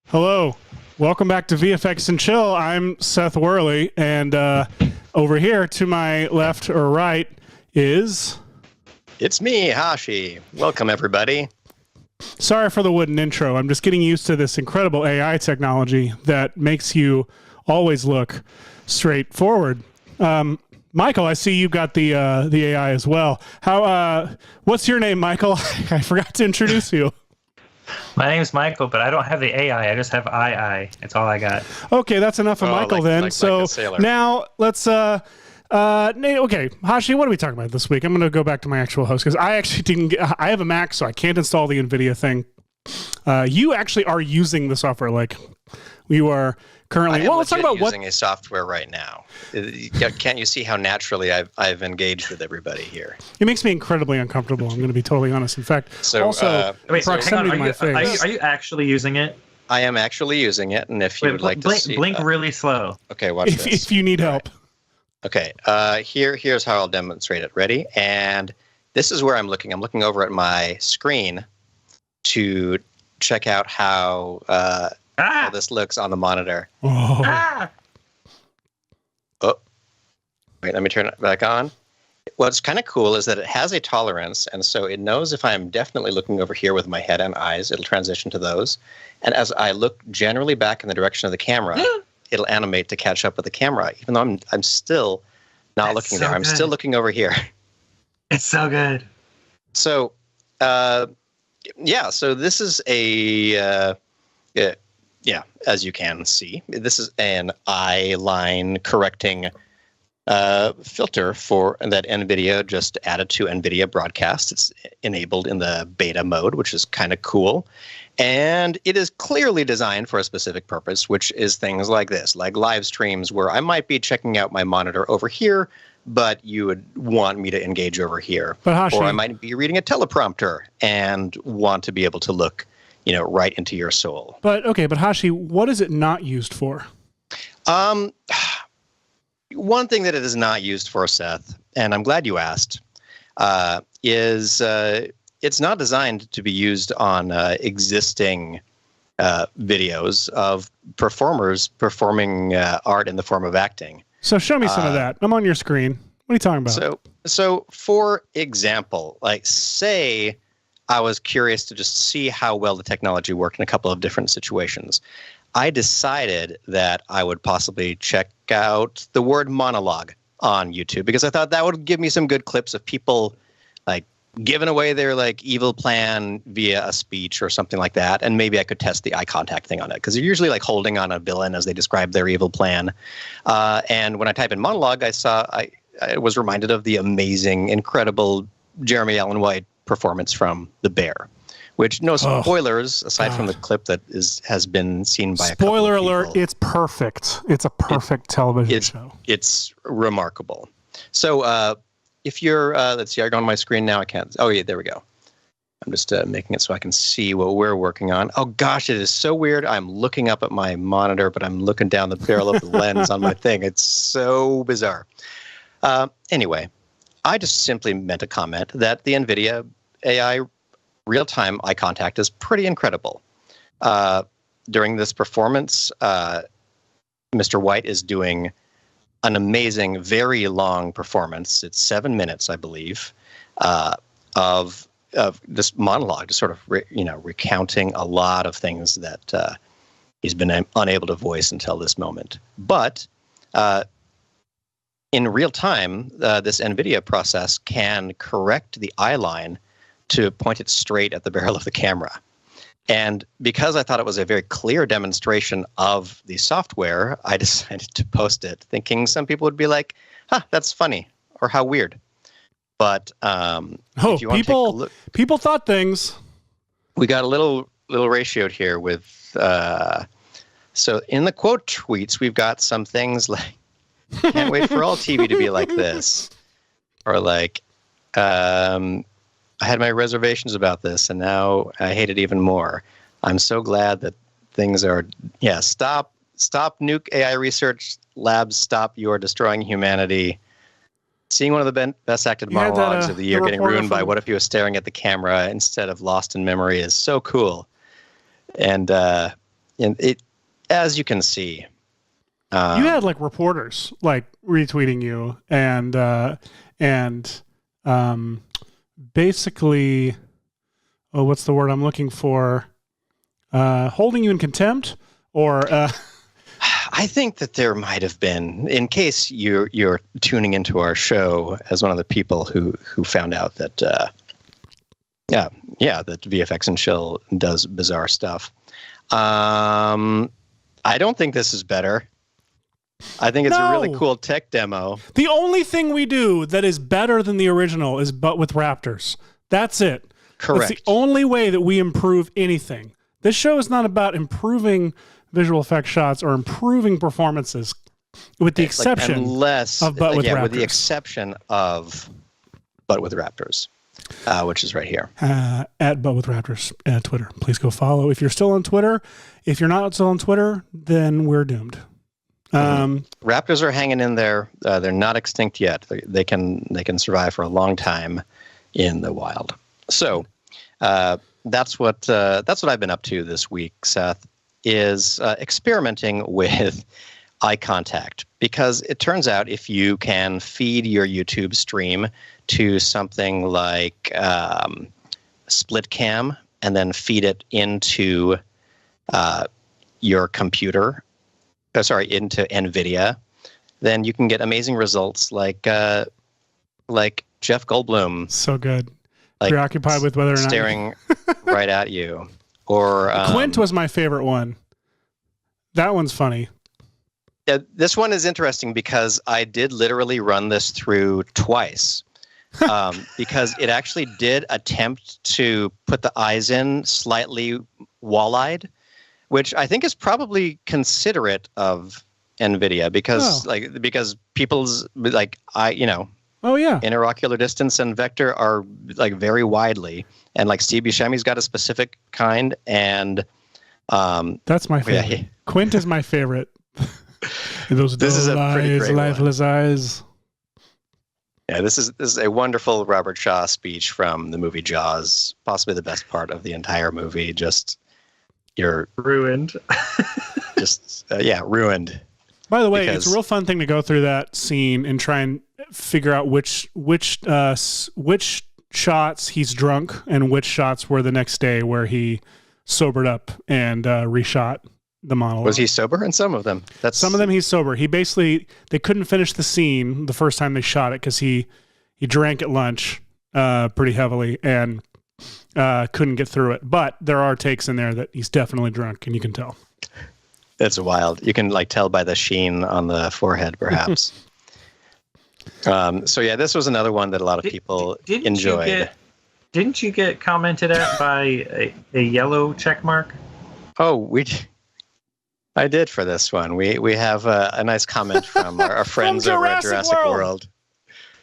Hello, welcome back to VFX and Chill. I'm Seth Worley, and over here to my left or right is... It's me, Hashi. Welcome, everybody. Sorry for the wooden intro. I'm just getting used to this incredible AI technology that makes you always look straightforward. Michael, I see you got the AI as well. What's your name, Michael? I forgot to introduce you. My name's Michael, but I don't have the AI. I just have II. It's all I got. Okay, that's enough of Michael then. So now let's okay, Hashi, what are we talking about this week? I'm going to go back to my actual host because I actually didn't I have a Mac, so I can't install the NVIDIA thing. You actually are using the software, like you are currently. Well, let's talk about using a software right now. Can't you see how naturally I've engaged with everybody here? It makes me incredibly uncomfortable. I'm going to be totally honest. In fact, so also proximity to my face. Are you actually using it? I am actually using it, and if you would like to see, blink really slow. Okay, watch this. If you need help. Okay, here's how I'll demonstrate it. Ready? And this is where I'm looking. I'm looking over at my screen to check out how this looks on the monitor. Oh. Oh, wait, let me turn it back on. What's kind of cool is that it has a tolerance, and so it knows if I'm definitely looking over here with my head and eyes, it'll transition to those. And as I look generally back in the direction of the camera, it'll animate to catch up with the camera, even though I'm still not looking there. I'm still looking over here. It's so good. So, yeah, so this is as you can see, this is an eye line correcting filter for that NVIDIA just added to NVIDIA Broadcast. It's enabled in the beta mode, which is kind of cool. And it is clearly designed for a specific purpose, which is things like this, like live streams where I might be checking out my monitor over here, but you would want me to engage over here. But Hashi, or I might be reading a teleprompter and want to be able to look, right into your soul. But Hashi, what is it not used for? One thing that it is not used for, Seth, and I'm glad you asked, is it's not designed to be used on existing videos of performers performing art in the form of acting. So show me some of that. I'm on your screen. What are you talking about? So for example, like say I was curious to just see how well the technology worked in a couple of different situations. I decided that I would possibly check out the word monologue on YouTube because I thought that would give me some good clips of people like giving away their like evil plan via a speech or something like that. And maybe I could test the eye contact thing on it because they're usually like holding on a villain as they describe their evil plan. And when I type in monologue, I was reminded of the amazing, incredible Jeremy Allen White performance from The Bear, which no spoilers aside from the clip that has been seen by a couple of people. Spoiler alert, it's perfect. It's a perfect television show. It's remarkable. So if you're, let's see, I go on my screen now. I can't. Oh, yeah, there we go. I'm just making it so I can see what we're working on. Oh, gosh, it is so weird. I'm looking up at my monitor, but I'm looking down the barrel of the lens on my thing. It's so bizarre. Anyway, I just simply meant to comment that the NVIDIA AI real-time eye contact is pretty incredible. During this performance, Mr. White is doing an amazing, very long performance. It's 7 minutes, I believe, of this monologue, just sort of recounting a lot of things that he's been unable to voice until this moment. But in real time, this NVIDIA process can correct the eye line to point it straight at the barrel of the camera. And because I thought it was a very clear demonstration of the software, I decided to post it, thinking some people would be like, that's funny, or how weird. But if you want to take a look, people thought things. We got a little ratioed here with, so in the quote tweets, we've got some things like, can't wait for all TV to be like this. Or like, I had my reservations about this, and now I hate it even more. I'm so glad that things are, stop nuke AI research labs, stop, you're destroying humanity. Seeing one of the best acted monologues of the year getting ruined by what if he was staring at the camera instead of lost in memory is so cool. And and it, as you can see, you had like reporters like retweeting you and basically, oh, what's the word I'm looking for? Holding you in contempt, or I think that there might have been, in case you're tuning into our show as one of the people who found out that that VFX and Chill does bizarre stuff. I don't think this is better. I think it's a really cool tech demo. The only thing we do that is better than the original is But with Raptors. That's it. Correct. That's the only way that we improve anything. This show is not about improving visual effects shots or improving performances, with the exception of But with Raptors. With the exception of But with Raptors, which is right here. At But with Raptors at Twitter. Please go follow. If you're still on Twitter, if you're not still on Twitter, then we're doomed. Raptors are hanging in there. They're not extinct yet. They can survive for a long time in the wild. So that's what I've been up to this week, Seth, is experimenting with eye contact, because it turns out if you can feed your YouTube stream to something like split cam and then feed it into your computer, into NVIDIA, then you can get amazing results like Jeff Goldblum. So good. Preoccupied with whether or not staring right at you. Or Quint was my favorite one. That one's funny. Yeah, this one is interesting because I did literally run this through twice. Because it actually did attempt to put the eyes in slightly wall-eyed, which I think is probably considerate of NVIDIA because people's interocular distance and vector are like very widely, and like Steve Buscemi's got a specific kind, and that's my favorite. Yeah. Quint is my favorite. This is a pretty great lifeless eyes. Yeah, this is a wonderful Robert Shaw speech from the movie Jaws, possibly the best part of the entire movie. Just you're ruined. Ruined. By the way, it's a real fun thing to go through that scene and try and figure out which shots he's drunk and which shots were the next day where he sobered up and reshot the monologue. Was he sober in some of them? Some of them he's sober. They couldn't finish the scene the first time they shot it because he drank at lunch pretty heavily and couldn't get through it. But there are takes in there that he's definitely drunk, and you can tell. It's wild. You can tell by the sheen on the forehead, perhaps. This was another one that a lot of people enjoyed. Didn't you get commented at by a yellow check mark? Oh, I did for this one. We have a nice comment from our friends over at Jurassic World.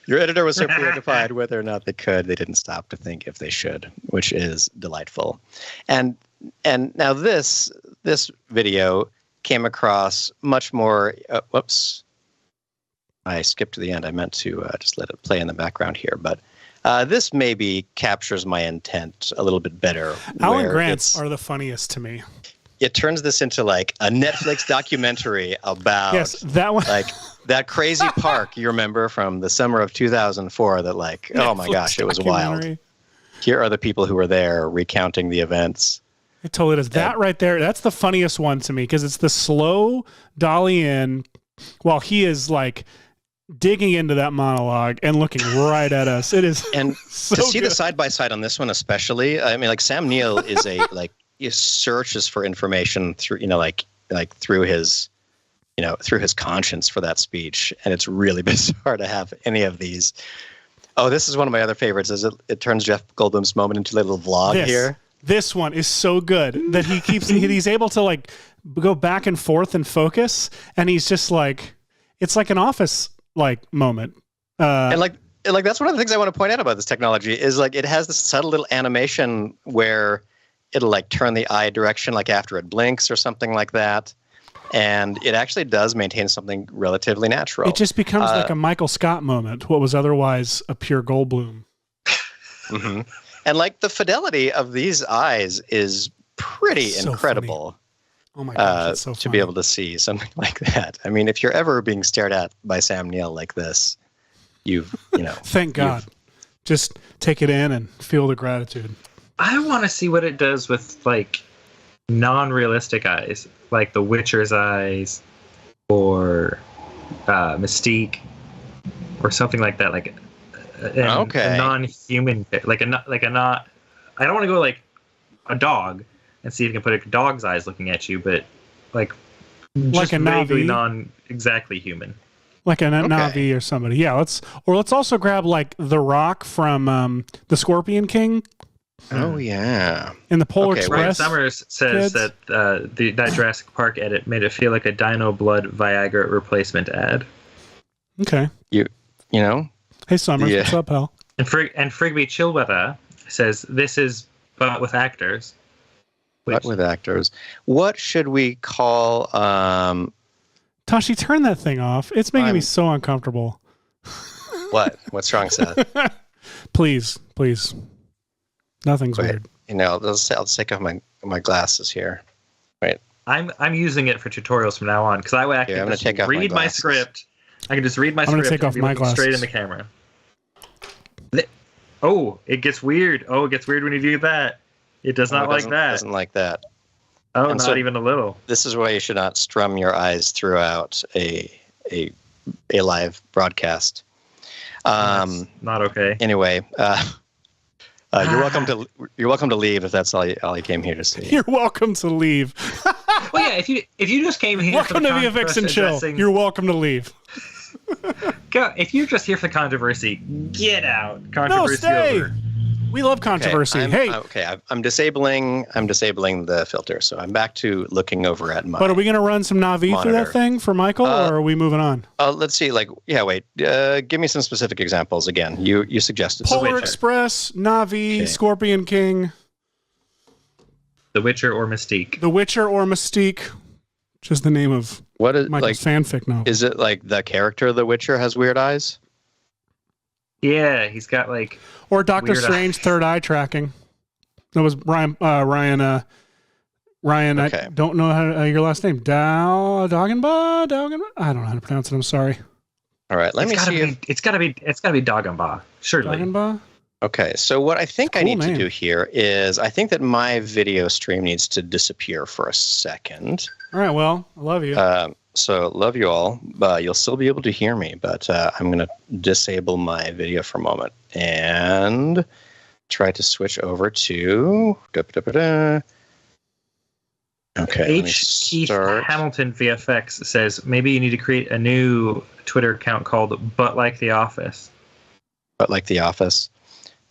Your editor was so preoccupied whether or not they didn't stop to think if they should, which is delightful. And now this video came across much more. Whoops. I skipped to the end. I meant to just let it play in the background here, but this maybe captures my intent a little bit better. Alan Grant's are the funniest to me. It turns this into like a Netflix documentary about that one. Like that crazy park you remember from the summer of 2004 that like, oh my gosh, it was wild. Here are the people who were there recounting the events. It totally is. That right there, that's the funniest one to me because it's the slow dolly in while he is like digging into that monologue and looking right at us. It is and so to see good. the side by side on this one especially. I mean, like Sam Neill is he searches for information through through his conscience for that speech, and it's really bizarre to have any of these. Oh, this is one of my other favorites. It turns Jeff Goldblum's moment into a little vlog here. This one is so good that he's able to like go back and forth and focus, and he's just like it's like an Office like moment. And that's one of the things I want to point out about this technology is like it has this subtle little animation where it'll like turn the eye direction like after it blinks or something like that. And it actually does maintain something relatively natural. It just becomes like a Michael Scott moment, what was otherwise a pure Goldblum. Mm-hmm. And like the fidelity of these eyes is pretty incredible. Oh my gosh, that's so to funny. be able to see something like that. I mean, if you're ever being stared at by Sam Neill like this, you know. Thank God. Just take it in and feel the gratitude. I want to see what it does with like non-realistic eyes, like the Witcher's eyes, or Mystique, or something like that. Like a non-human, like a not. I don't want to go like a dog and see if you can put a dog's eyes looking at you, but like just a vaguely Navi. non-exactly human. Like a Navi or somebody. Yeah, let's also grab like The Rock from the Scorpion King. Oh yeah. In the Polar Ryan Express. Summers says that that Jurassic Park edit made it feel like a Dino Blood Viagra replacement ad. Okay. You know. Hey Summers, what's up, pal? And Frigby Chilwetha says this is but with actors. But with actors. What should we call Tashi, turn that thing off. It's making me so uncomfortable. What? What's wrong, Seth? Please. Nothing's weird. You know, I'll take off my glasses here. Wait. I'm using it for tutorials from now on because I would actually just read my script. I can just read my script. I'm gonna take off my glasses straight in the camera. Oh, it gets weird. Oh, it gets weird when you do that. It does not like that. It doesn't like that. Oh, and not even a little. This is why you should not strum your eyes throughout a live broadcast. That's not okay. Anyway, you're welcome to leave if that's all you came here to see. You're welcome to leave. Well, yeah, if you just came here, welcome to VFX and Chill. You're welcome to leave. If you're just here for the controversy, get out. Controversy stay. Over. We love controversy. I'm disabling the filter, so I'm back to looking over at my. But are we going to run some Navi monitor. through that thing for Michael, or are we moving on? Let's see. Give me some specific examples again. You suggested Polar Express, Navi, Scorpion King, The Witcher or Mystique. The Witcher or Mystique, which is the name of Michael's fanfic novel. Is it like the character of The Witcher has weird eyes? Yeah, he's got like. Or Doctor Strange third eye tracking. That was Ryan. Ryan. Okay. I don't know how your last name. Doggenbaugh. I don't know how to pronounce it. I'm sorry. All right, let me see. It's got to be Doggenbaugh. Surely. Doggenbaugh. Okay, so what I think I need to do here is I think that my video stream needs to disappear for a second. All right. Well, I love you. So love you all. You'll still be able to hear me, but I'm going to disable my video for a moment and try to switch over to. Okay. H. Keith Hamilton VFX says maybe you need to create a new Twitter account called But Like the Office. But Like the Office.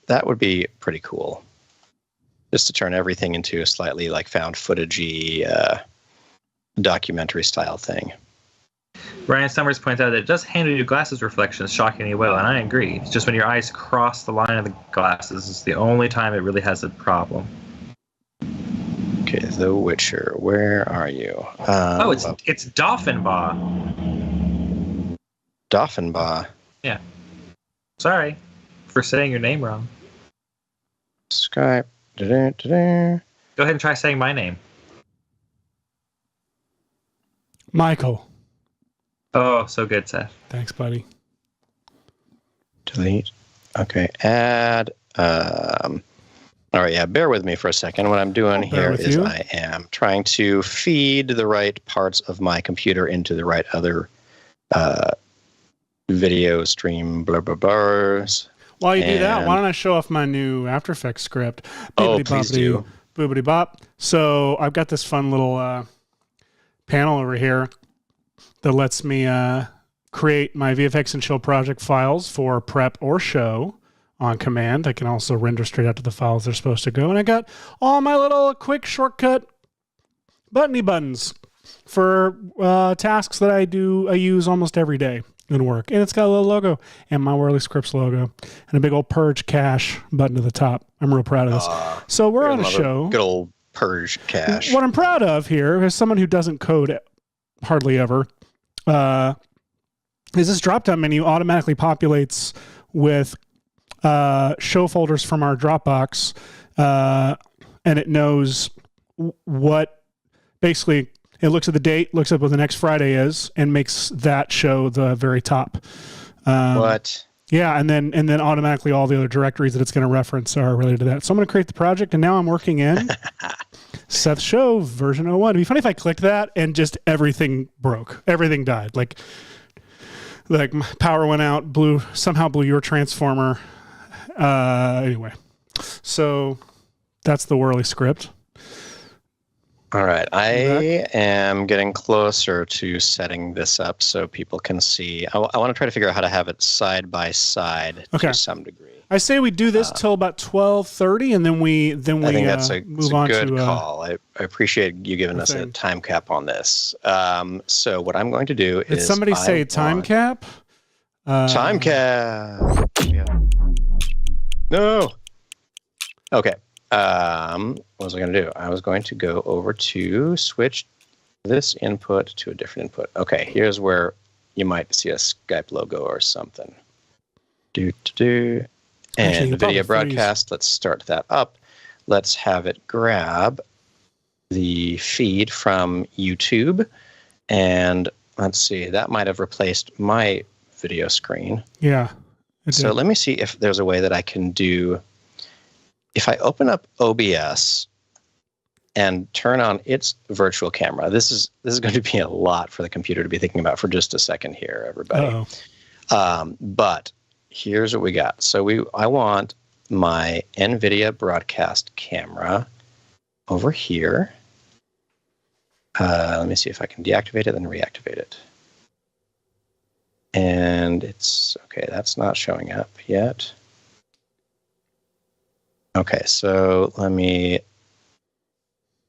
That would be pretty cool. Just to turn everything into a slightly like found footage-y documentary style thing. Ryan Summers points out that it does handle your glasses reflections shockingly well, and I agree. It's just when your eyes cross the line of the glasses is the only time it really has a problem. Okay, The Witcher, where are you? It's Doffinbaugh. Doffinbaugh. Yeah. Sorry for saying your name wrong. Skype. Go ahead and try saying my name. Michael. Oh, so good, Seth. Thanks, buddy. Delete. Okay, add. All right, yeah, bear with me for a second. What I'm doing here is I am trying to feed the right parts of my computer into the right other video stream bars. While you do that, why don't I show off my new After Effects script? Please do. Boobity bop. So I've got this fun little panel over here that lets me create my VFX and Chill project files for prep or show on command. I can also render straight out to the files they're supposed to go. And I got all my little quick shortcut buttony buttons for tasks that I use almost every day in work. And it's got a little logo and my Whirly Scripts logo and a big old purge cache button at the top. I'm real proud of this. So we're on a show. Good old purge cache. What I'm proud of here is someone who doesn't code hardly ever. Is this drop-down menu automatically populates with show folders from our Dropbox, and it knows what basically it looks at the date, looks up what the next Friday is, and makes that show the very top. What? Yeah, and then automatically all the other directories that it's going to reference are related to that. So I'm going to create the project, and now I'm working in Seth's show version 01. It'd be funny if I clicked that and just everything broke, everything died. Like power went out, somehow blew your transformer. Anyway, so that's the Whirly script. All right, I am getting closer to setting this up so people can see. I want to try to figure out how to have it side by side to some degree. I say we do this till about 12:30, and then we I think that's a good call. I appreciate you giving us a time cap on this. So what I'm going to do is somebody say time cap? Time cap. Yeah. No. Okay. What was I going to do? I was going to go over to switch this input to a different input. Okay, here's where you might see a Skype logo or something. And the video broadcast, let's start that up. Let's have it grab the feed from YouTube. And let's see, that might have replaced my video screen. Yeah. So let me see if there's a way that I can do. If I open up OBS and turn on its virtual camera, this is going to be a lot for the computer to be thinking about for just a second here, everybody. But here's what we got. So I want my NVIDIA broadcast camera over here. Let me see if I can deactivate it and reactivate it. And it's okay. That's not showing up yet. Okay, so let me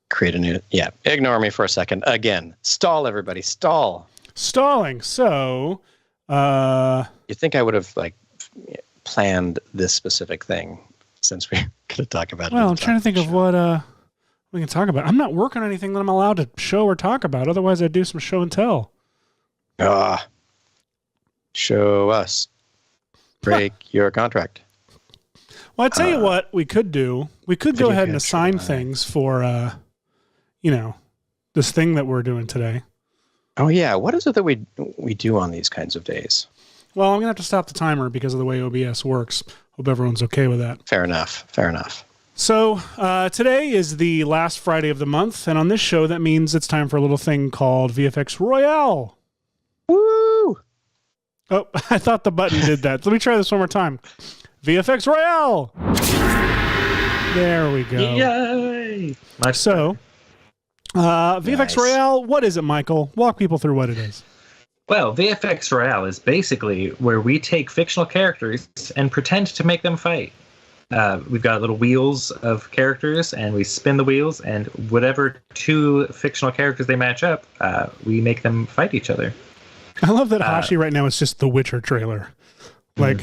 create a new. Yeah, ignore me for a second. Again, stall, everybody, stall. Stalling. So, you think I would have planned this specific thing since we're going to talk about it? Well, I'm trying to think of what we can talk about. I'm not working on anything that I'm allowed to show or talk about. Otherwise, I'd do some show and tell. Show us. Break your contract. Well, I tell you what we could do. We could go ahead and assign things for, this thing that we're doing today. Oh, yeah. What is it that we do on these kinds of days? Well, I'm going to have to stop the timer because of the way OBS works. Hope everyone's okay with that. Fair enough. So today is the last Friday of the month, and on this show, that means it's time for a little thing called VFX Royale. Woo! Oh, I thought the button did that. Let me try this one more time. VFX Royale! There we go. Yay! So, VFX Royale, what is it, Michael? Walk people through what it is. Well, VFX Royale is basically where we take fictional characters and pretend to make them fight. We've got little wheels of characters, and we spin the wheels, and whatever two fictional characters they match up, we make them fight each other. I love that Hashi right now is just the Witcher trailer. Like...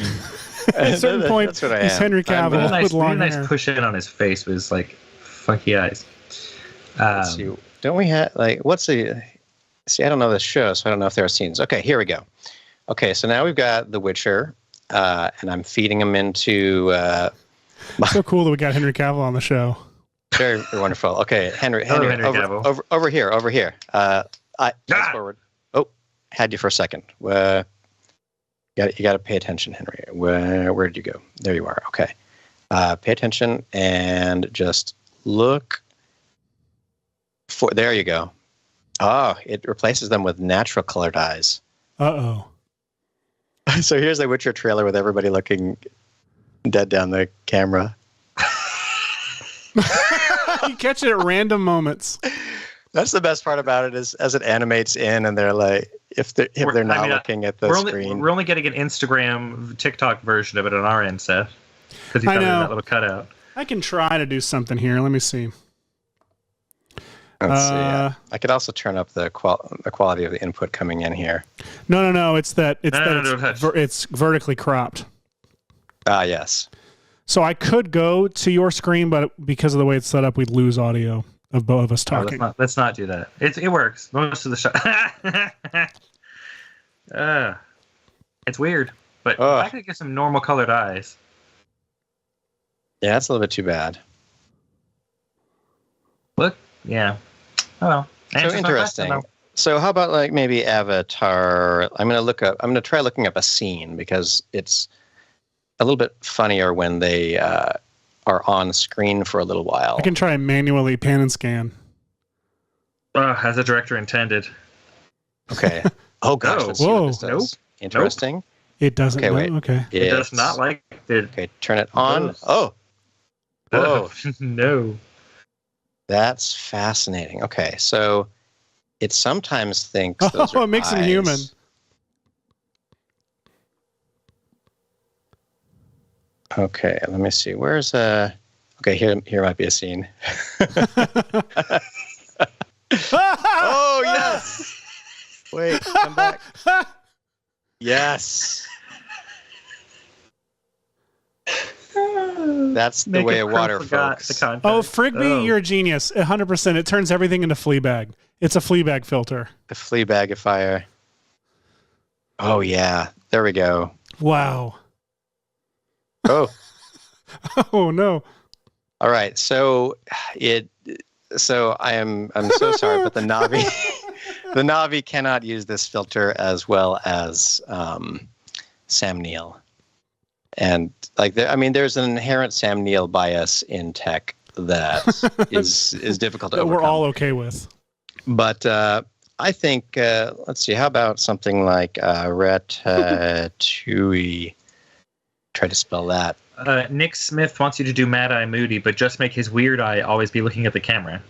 At a certain point, he's Henry Cavill with long hair. Nice push in on his face with his funky eyes. Let's see. Don't we have what's the? See, I don't know this show, so I don't know if there are scenes. Okay, here we go. Okay, so now we've got The Witcher, and I'm feeding him into. So cool that we got Henry Cavill on the show. Very wonderful. Okay, Henry Cavill. Over here. Forward. Oh, had you for a second. You got to pay attention, Henry. Where did you go? There you are. Okay. Pay attention and just look for. There you go. Oh, it replaces them with natural colored eyes. Uh-oh. So here's the Witcher trailer with everybody looking dead down the camera. You catch it at random moments. That's the best part about it is as it animates in, and they're like, if they're not looking at the screen. We're only getting an Instagram, TikTok version of it on our end, Seth. Because you found that little cutout. I can try to do something here. Let me see. Let's see. I could also turn up the quality of the input coming in here. No. It's vertically cropped. Yes. So I could go to your screen, but because of the way it's set up, we'd lose audio of both of us talking. Let's not do that. It works most of the shot. It's weird, but if I could get some normal colored eyes. Yeah, that's a little bit too bad. Look, yeah. Oh well. So Answer's my question, interesting. though. So how about like maybe Avatar? I'm gonna try looking up a scene because it's a little bit funnier when they are on screen for a little while. I can try and manually pan and scan. As the director intended. Okay. Oh gosh, Oh. let's see what this Whoa. does. Interesting. It doesn't. Okay, wait. Okay. It does not like it. Okay, turn it on. Does. Oh, whoa, No. that's fascinating. Okay, so it sometimes thinks those Oh, are it makes him eyes. human. Okay, let me see. Where's Okay, here might be a scene. Oh yes. Wait, come back. Yes. That's the way of water, folks. Oh, Frigby, you're a genius. 100%. It turns everything into Fleabag. It's a Fleabag filter. The Fleabagifier. Oh yeah, there we go. Wow. Oh. Oh no. All right, so I'm so sorry, but the Navi the Navi cannot use this filter as well as Sam Neill. And like there's an inherent Sam Neill bias in tech that is difficult to That overcome. we're all okay with. But I think let's see, how about something like Ratatouille? Try to spell that. Nick Smith wants you to do Mad Eye Moody, but just make his weird eye always be looking at the camera.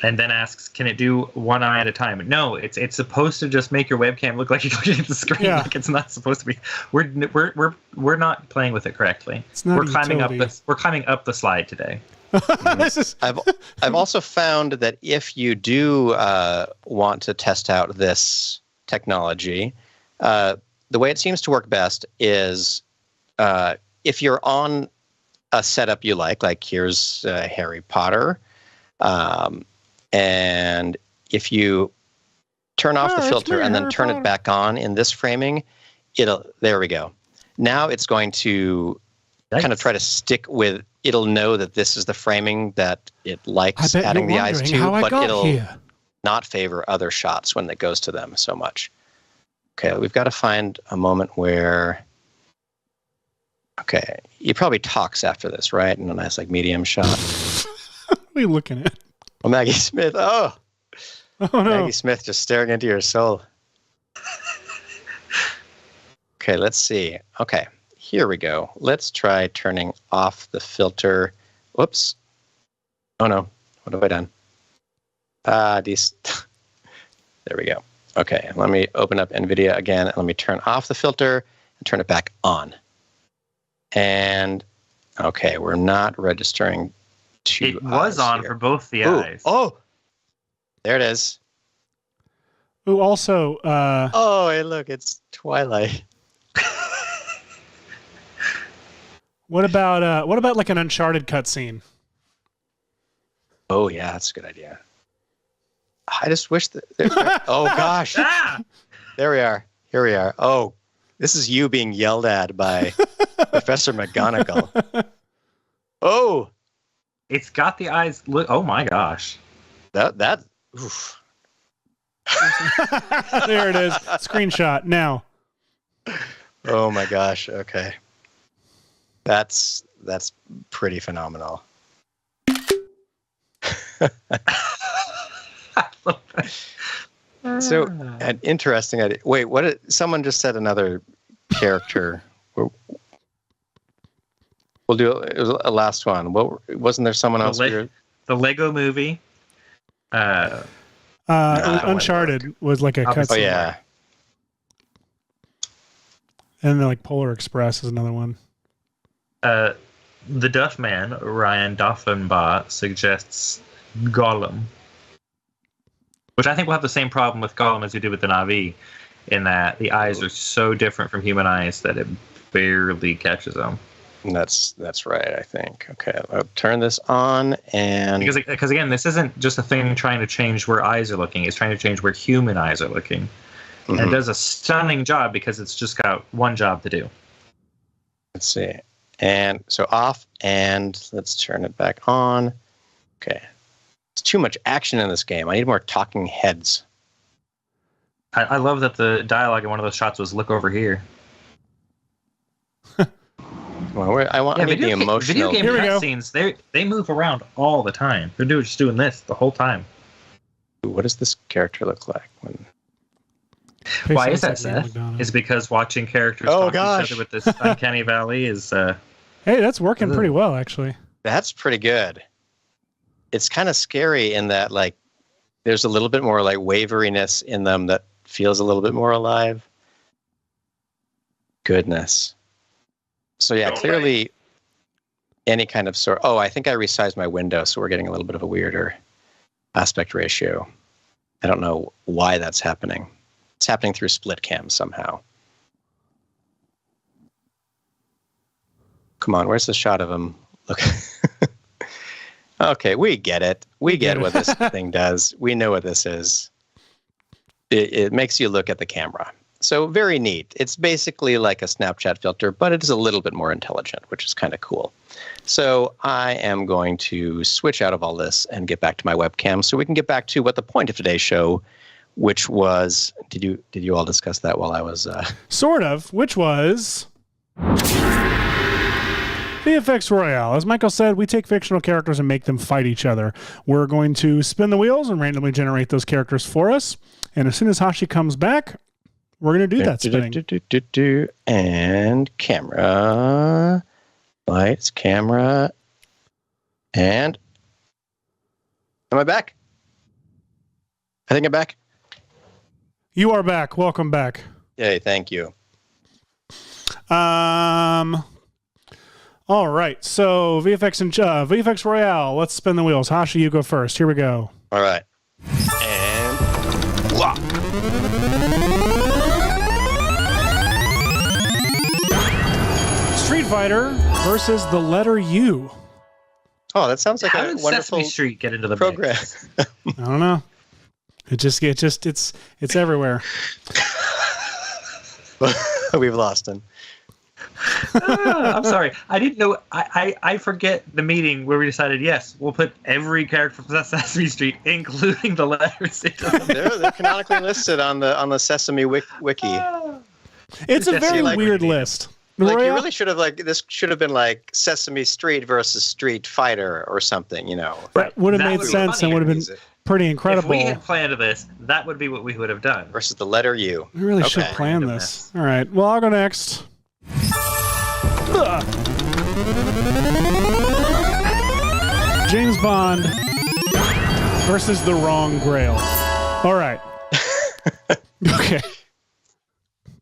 And then asks, can it do one eye at a time? No, it's supposed to just make your webcam look like you're looking at the screen. Yeah. Like it's not supposed to be. We're not playing with it correctly. It's not We're climbing utility. we're climbing up the slide today. This is I've also found that if you do want to test out this technology, the way it seems to work best is if you're on a setup you like here's Harry Potter, and if you turn off the filter and then turn it back on in this framing, there we go. Now it's going to kind of try to stick with, it'll know that this is the framing that it likes adding the eyes to, but it'll not favor other shots when it goes to them so much. Okay, we've got to find a moment where, okay, he probably talks after this, right? In a nice like medium shot. what are you looking at? Oh, Maggie Smith. Oh no. Maggie Smith just staring into your soul. Okay, let's see. Okay, here we go. Let's try turning off the filter. Whoops. Oh no, what have I done? There we go. Okay, let me open up NVIDIA again, and let me turn off the filter and turn it back on. And, okay, we're not registering two It was eyes on here. for both the Ooh, eyes. Oh, there it is. Ooh, also, Oh, hey, look, it's Twilight. what about like an Uncharted cutscene? Oh, yeah, that's a good idea. I just wish that... oh, gosh. Ah! There we are. Here we are. Oh, this is you being yelled at by Professor McGonagall. Oh, It's got the eyes. Look! Oh my gosh! that. Oof. There it is. Screenshot now. Oh my gosh. Okay. That's pretty phenomenal. So, an interesting idea. Wait, someone just said another character. We'll do it was a last one. Wasn't there someone else? The Lego Movie. Uncharted was like a Oh, cutscene. Oh yeah. And then like Polar Express is another one. The Duff Man, Ryan Doffenbaugh, suggests Gollum. Which I think will have the same problem with Gollum as we did with the Na'vi, in that the eyes are so different from human eyes that it barely catches them. That's right, I think. Okay, I'll turn this on and Because again, this isn't just a thing trying to change where eyes are looking. It's trying to change where human eyes are looking. And it does a stunning job because it's just got one job to do. let's see. And so off, and let's turn it back on. Okay. too much action in this game. I need more talking heads. I love that the dialogue in one of those shots was "Look over here." Well, I need the emotional. Video game cutscenes, they move around all the time. They're just doing this the whole time. What does this character look like? Why is that, Seth? Is because watching characters talk to each other with this uncanny valley is... Hey, that's working pretty well, actually. That's pretty good. It's kind of scary in that, like, there's a little bit more, like, waveriness in them that feels a little bit more alive. Goodness. So, yeah, clearly any kind of sort... Oh, I think I resized my window, so we're getting a little bit of a weirder aspect ratio. I don't know why that's happening. It's happening through split cam somehow. Come on, where's the shot of him? Look. Okay, we get it. We get what this thing does. We know what this is. It makes you look at the camera. So very neat. It's basically like a Snapchat filter, but it is a little bit more intelligent, which is kind of cool. So I am going to switch out of all this and get back to my webcam so we can get back to what the point of today's show, which was, did you all discuss that while I was... Sort of, which was... VFX Royale. As Michael said, we take fictional characters and make them fight each other. We're going to spin the wheels and randomly generate those characters for us. And as soon as Hashi comes back, we're going to do that spinning. And camera. Lights, camera. And... Am I back? I think I'm back. You are back. Welcome back. Yay, thank you. All right. So VFX Royale. Let's spin the wheels. Hashi, you go first. Here we go. All right. And blah. Street Fighter versus the letter U. Oh, that sounds like How a did wonderful Sesame Street get into the program. mix? I don't know. It's everywhere. We've lost him. I'm sorry. I didn't know. I forget the meeting where we decided, yes, we'll put every character from Sesame Street, including the letters, into the They're canonically listed on the Sesame wiki. It's a very weird list. Like you really should have this should have been like Sesame Street versus Street Fighter or something, you know. That would have made sense and would have been pretty incredible. If we had planned this, that would be what we would have done. Versus the letter U. We really should plan this. All right. Well, I'll go next. James Bond versus the wrong Grail. All right. Okay.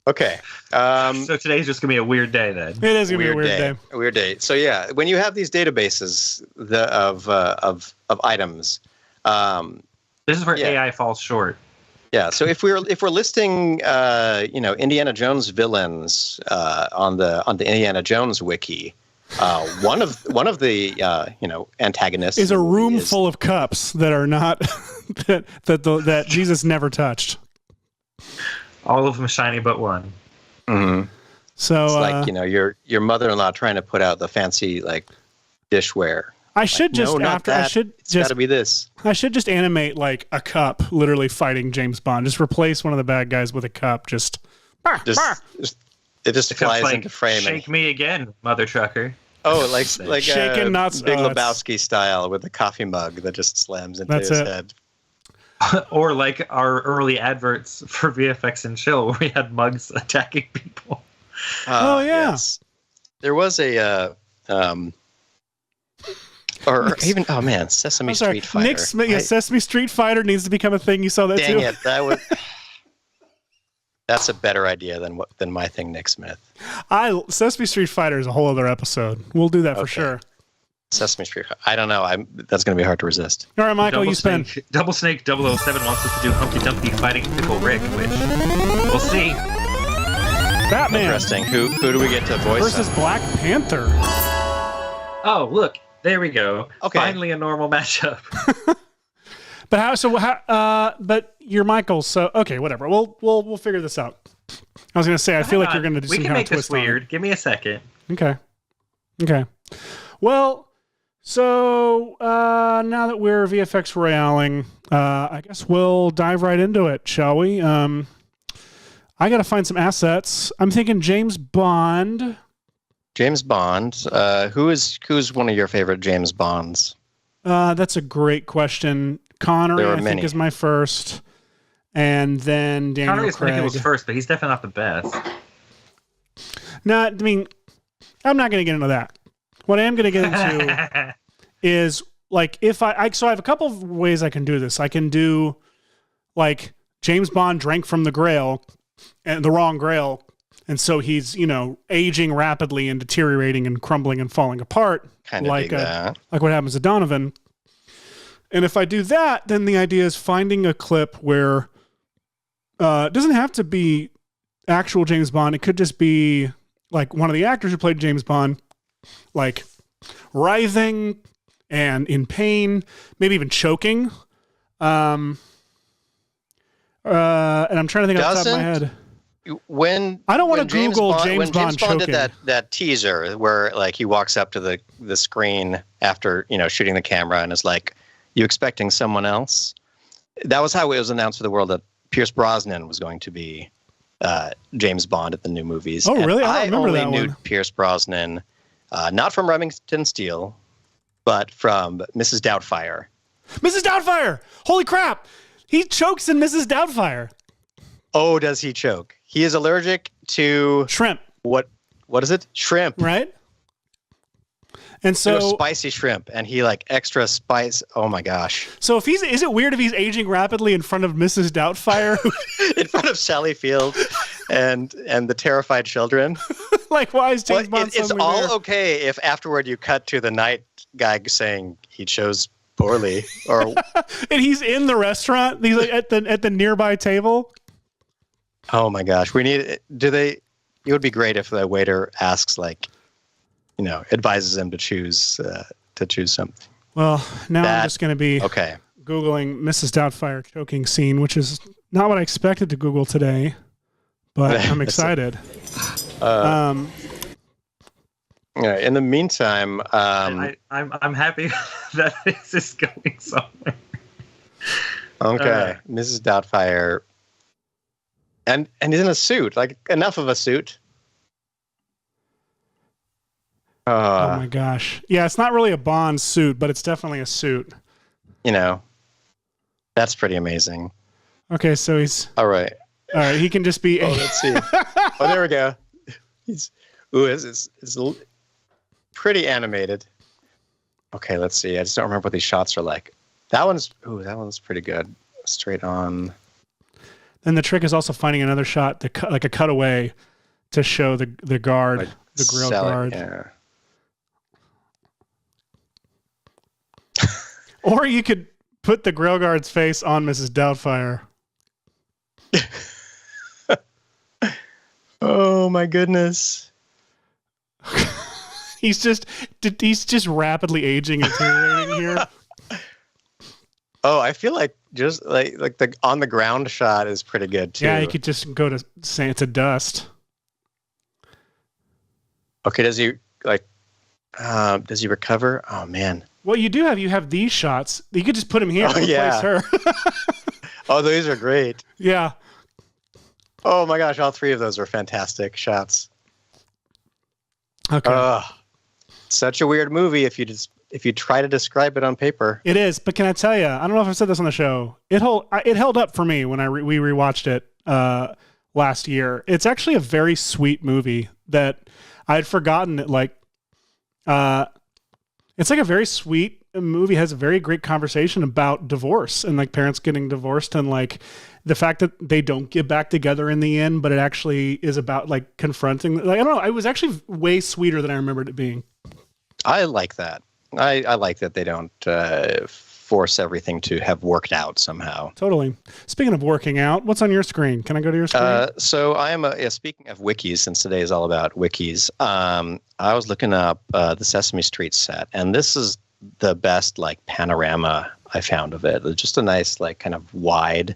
Okay. So today's just gonna be a weird day then. It is gonna be a weird day. A weird day. So yeah, when you have these databases of items, this is where AI falls short. Yeah. So if we're listing Indiana Jones villains on the Indiana Jones wiki, one of the antagonists is a room full of cups that are not that Jesus never touched. All of them shiny but one. Mm-hmm. So it's like your mother-in-law trying to put out the fancy like dishware. I should just it's got to be this. I should just animate like a cup literally fighting James Bond. Just replace one of the bad guys with a cup. It just flies into frame. Shake me again, mother trucker. Oh, like shaken, not Big Lebowski style with a coffee mug that just slams into his head. Or like our early adverts for VFX and Chill, where we had mugs attacking people. Oh yeah, yes. There was a Sesame Street Fighter. Sesame Street Fighter needs to become a thing. You saw that too. Dang it! That's a better idea than my thing, Nick Smith. Sesame Street Fighter is a whole other episode. We'll do that for sure. Sesame Street. I don't know. That's going to be hard to resist. All right, Michael, you spin. Double Snake 007 wants us to do Humpty Dumpty fighting Pickle Rick, which we'll see. Batman. Interesting. Who do we get to voice? Versus Black Panther. Oh, look. There we go. Okay. Finally a normal matchup. But you're Michael, so okay, whatever. We'll figure this out. I was going to say, I feel like you're going to do some kind of twist on it. We can make this weird. Give me a second. Okay. Well, So now that we're VFX Royaling, I guess we'll dive right into it, shall we? I got to find some assets. I'm thinking James Bond. James Bond. Who's one of your favorite James Bonds? That's a great question. Connery, There are I many. think, is my first. And then Daniel Connery is many Craig. people's first, but he's definitely not the best. No, I mean, I'm not going to get into that. What I am going to get into is, like, if so I have a couple of ways I can do this. I can do, like, James Bond drank from the Grail, and the wrong Grail, and so he's, aging rapidly and deteriorating and crumbling and falling apart. Kind of like dig that. like what happens to Donovan. And if I do that, then the idea is finding a clip where it doesn't have to be actual James Bond. It could just be like one of the actors who played James Bond, like writhing and in pain, maybe even choking. And I'm trying to think off the top of my head. I don't want to Google James Bond choking. did that teaser where like he walks up to the screen after shooting the camera and is like, "You expecting someone else?" That was how it was announced to the world that Pierce Brosnan was going to be James Bond at the new movies. Oh, really? I don't remember only that knew one. Pierce Brosnan not from Remington Steele, but from Mrs. Doubtfire. Mrs. Doubtfire! Holy crap! He chokes in Mrs. Doubtfire. Oh, does he choke? He is allergic to Shrimp. What is it? Shrimp. Right? And so spicy shrimp, and he like extra spice. Oh my gosh! So is it weird if he's aging rapidly in front of Mrs. Doubtfire? In front of Sally Field and the terrified children. Like, why is James Bond it's suddenly all there? okay if afterward you cut to the night guy saying he chose poorly, or And he's in the restaurant. He's like at the nearby table. oh my gosh, it would be great if the waiter asks, like, advises him to choose something. Well, now I'm just going to be Okay. Googling Mrs. Doubtfire choking scene, which is not what I expected to Google today, but I'm excited. In the meantime, I'm happy that this is going somewhere. okay, Mrs. Doubtfire, and he's in a suit, like enough of a suit. Oh my gosh. Yeah, it's not really a Bond suit, but it's definitely a suit. That's pretty amazing. Okay, so he's All right, he can just be let's see. Oh, there we go. It's pretty animated. Okay, let's see. I just don't remember what these shots are like. That one's pretty good. Straight on. And the trick is also finding another shot, like a cutaway, to show the guard, Like the Grail guard. Yeah. Or you could put the Grail guard's face on Mrs. Doubtfire. Oh my goodness. He's just rapidly aging and deteriorating here. Oh, I feel like just like the on the ground shot is pretty good too. Yeah, you could just go to Santa Dust. Okay, does he recover? Oh man. Well, you have these shots. You could just put him here and yeah. replace her. Oh, those are great. Yeah. Oh my gosh, all three of those are fantastic shots. Okay. Such a weird movie if you try to describe it on paper. It is, but can I tell you? I don't know if I've said this on the show. It held up for me when we rewatched it last year. It's actually a very sweet movie that I had forgotten. It's like a very sweet movie. Has a very great conversation about divorce and like parents getting divorced and like the fact that they don't get back together in the end, but it actually is about like confronting. Like, I don't know. It was actually way sweeter than I remembered it being. I like that. I like that they don't force everything to have worked out somehow. Totally. Speaking of working out, what's on your screen? Can I go to your screen? So I am speaking of wikis, since today is all about wikis. I was looking up the Sesame Street set, and this is the best like panorama I found of it. It's just a nice like kind of wide.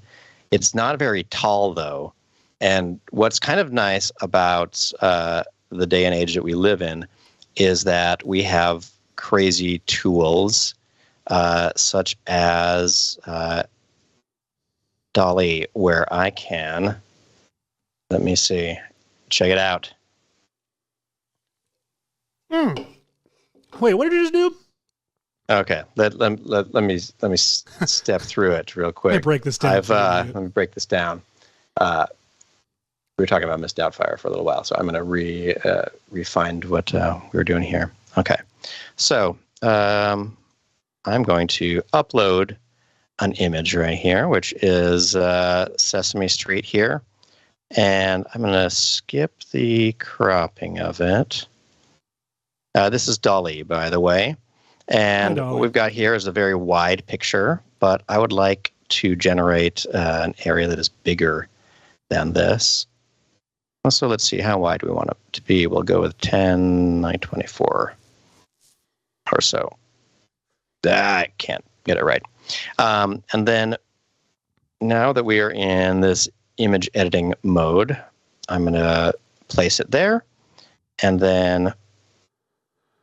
It's not very tall though, and what's kind of nice about the day and age that we live in is that we have crazy tools, such as Dolly, where I can, let me see, check it out. Wait, what did you just do? Okay, let me step through it real quick. Let me break this down. Let me break this down. We were talking about Miss Doubtfire for a little while, so I'm going to refind what we were doing here. Okay, so I'm going to upload an image right here, which is Sesame Street here, and I'm going to skip the cropping of it. This is Dolly, by the way. And what we've got here is a very wide picture, but I would like to generate an area that is bigger than this. So let's see, how wide do we want it to be? We'll go with 10, 924 or so. I can't get it right. And then now that we are in this image editing mode, I'm going to place it there and then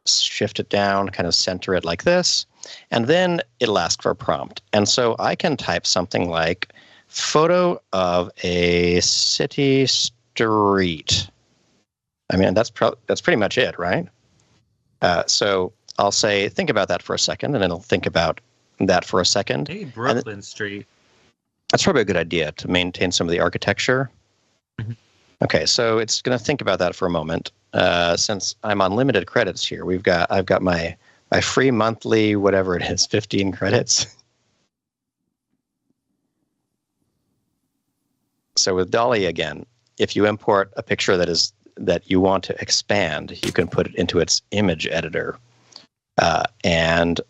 shift it down, kind of center it like this, and then it'll ask for a prompt. And so I can type something like photo of a city street. I mean, that's pretty much it, right? So I'll say, think about that for a second, and it'll think about that for a second. Hey, Brooklyn Street. That's probably a good idea to maintain some of the architecture. Mm-hmm. Okay, so it's going to think about that for a moment. Since I'm on limited credits here, I've got my free monthly, whatever it is, 15 credits. So with Dolly again, if you import a picture that you want to expand, you can put it into its image editor and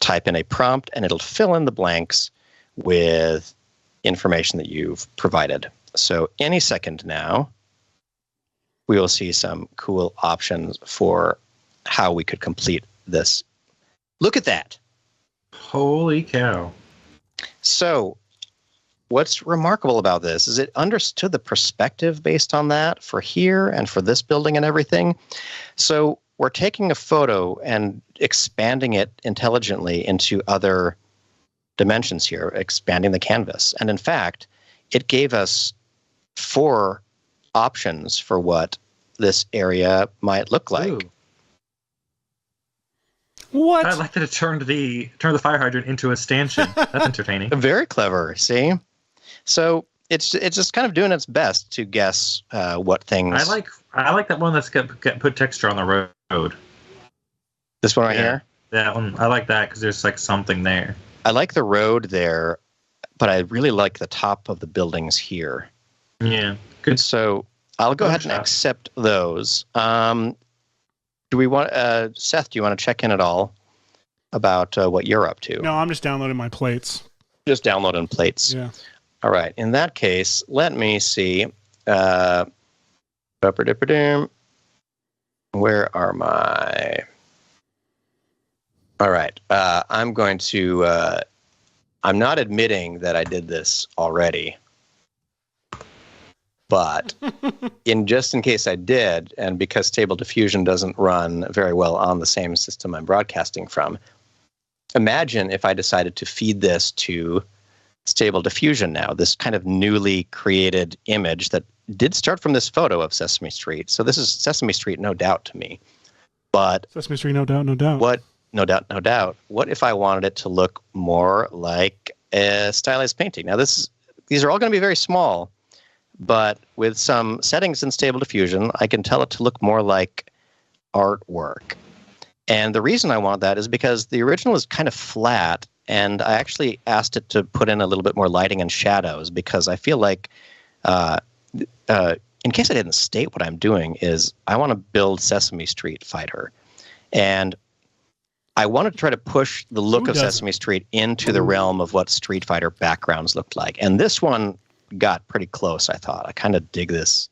type in a prompt, and it'll fill in the blanks with information that you've provided. So any second now, we will see some cool options for how we could complete this. Look at that. Holy cow. So what's remarkable about this is it understood the perspective based on that for here and for this building and everything. So we're taking a photo and expanding it intelligently into other dimensions here, expanding the canvas. And in fact, it gave us 4 options for what this area might look like. Ooh. What? I like that it turned the fire hydrant into a stanchion. That's entertaining. Very clever. See, so it's just kind of doing its best to guess what things. I like that one that's got put texture on the road. This one right here. That one. I like that because there's like something there. I like the road there, but I really like the top of the buildings here. Yeah. Good. So I'll go ahead and accept those. Do we want Seth? Do you want to check in at all about what you're up to? No, I'm just downloading my plates. Just downloading plates. Yeah. All right. In that case, let me see. Where are my? All right. I'm going to. I'm not admitting that I did this already. But in case I did, and because Stable Diffusion doesn't run very well on the same system I'm broadcasting from, imagine if I decided to feed this to Stable Diffusion now, this kind of newly created image that did start from this photo of Sesame Street. So this is Sesame Street, no doubt to me. But Sesame Street, no doubt, no doubt. What? No doubt, no doubt. What if I wanted it to look more like a stylized painting? Now, these are all going to be very small. But with some settings in Stable Diffusion, I can tell it to look more like artwork. And the reason I want that is because the original is kind of flat, and I actually asked it to put in a little bit more lighting and shadows because I feel like, in case I didn't state what I'm doing, is I want to build Sesame Street Fighter. And I wanted to try to push the look of Sesame Street into the realm of what Street Fighter backgrounds looked like. And this one got pretty close, I thought. I kind of dig this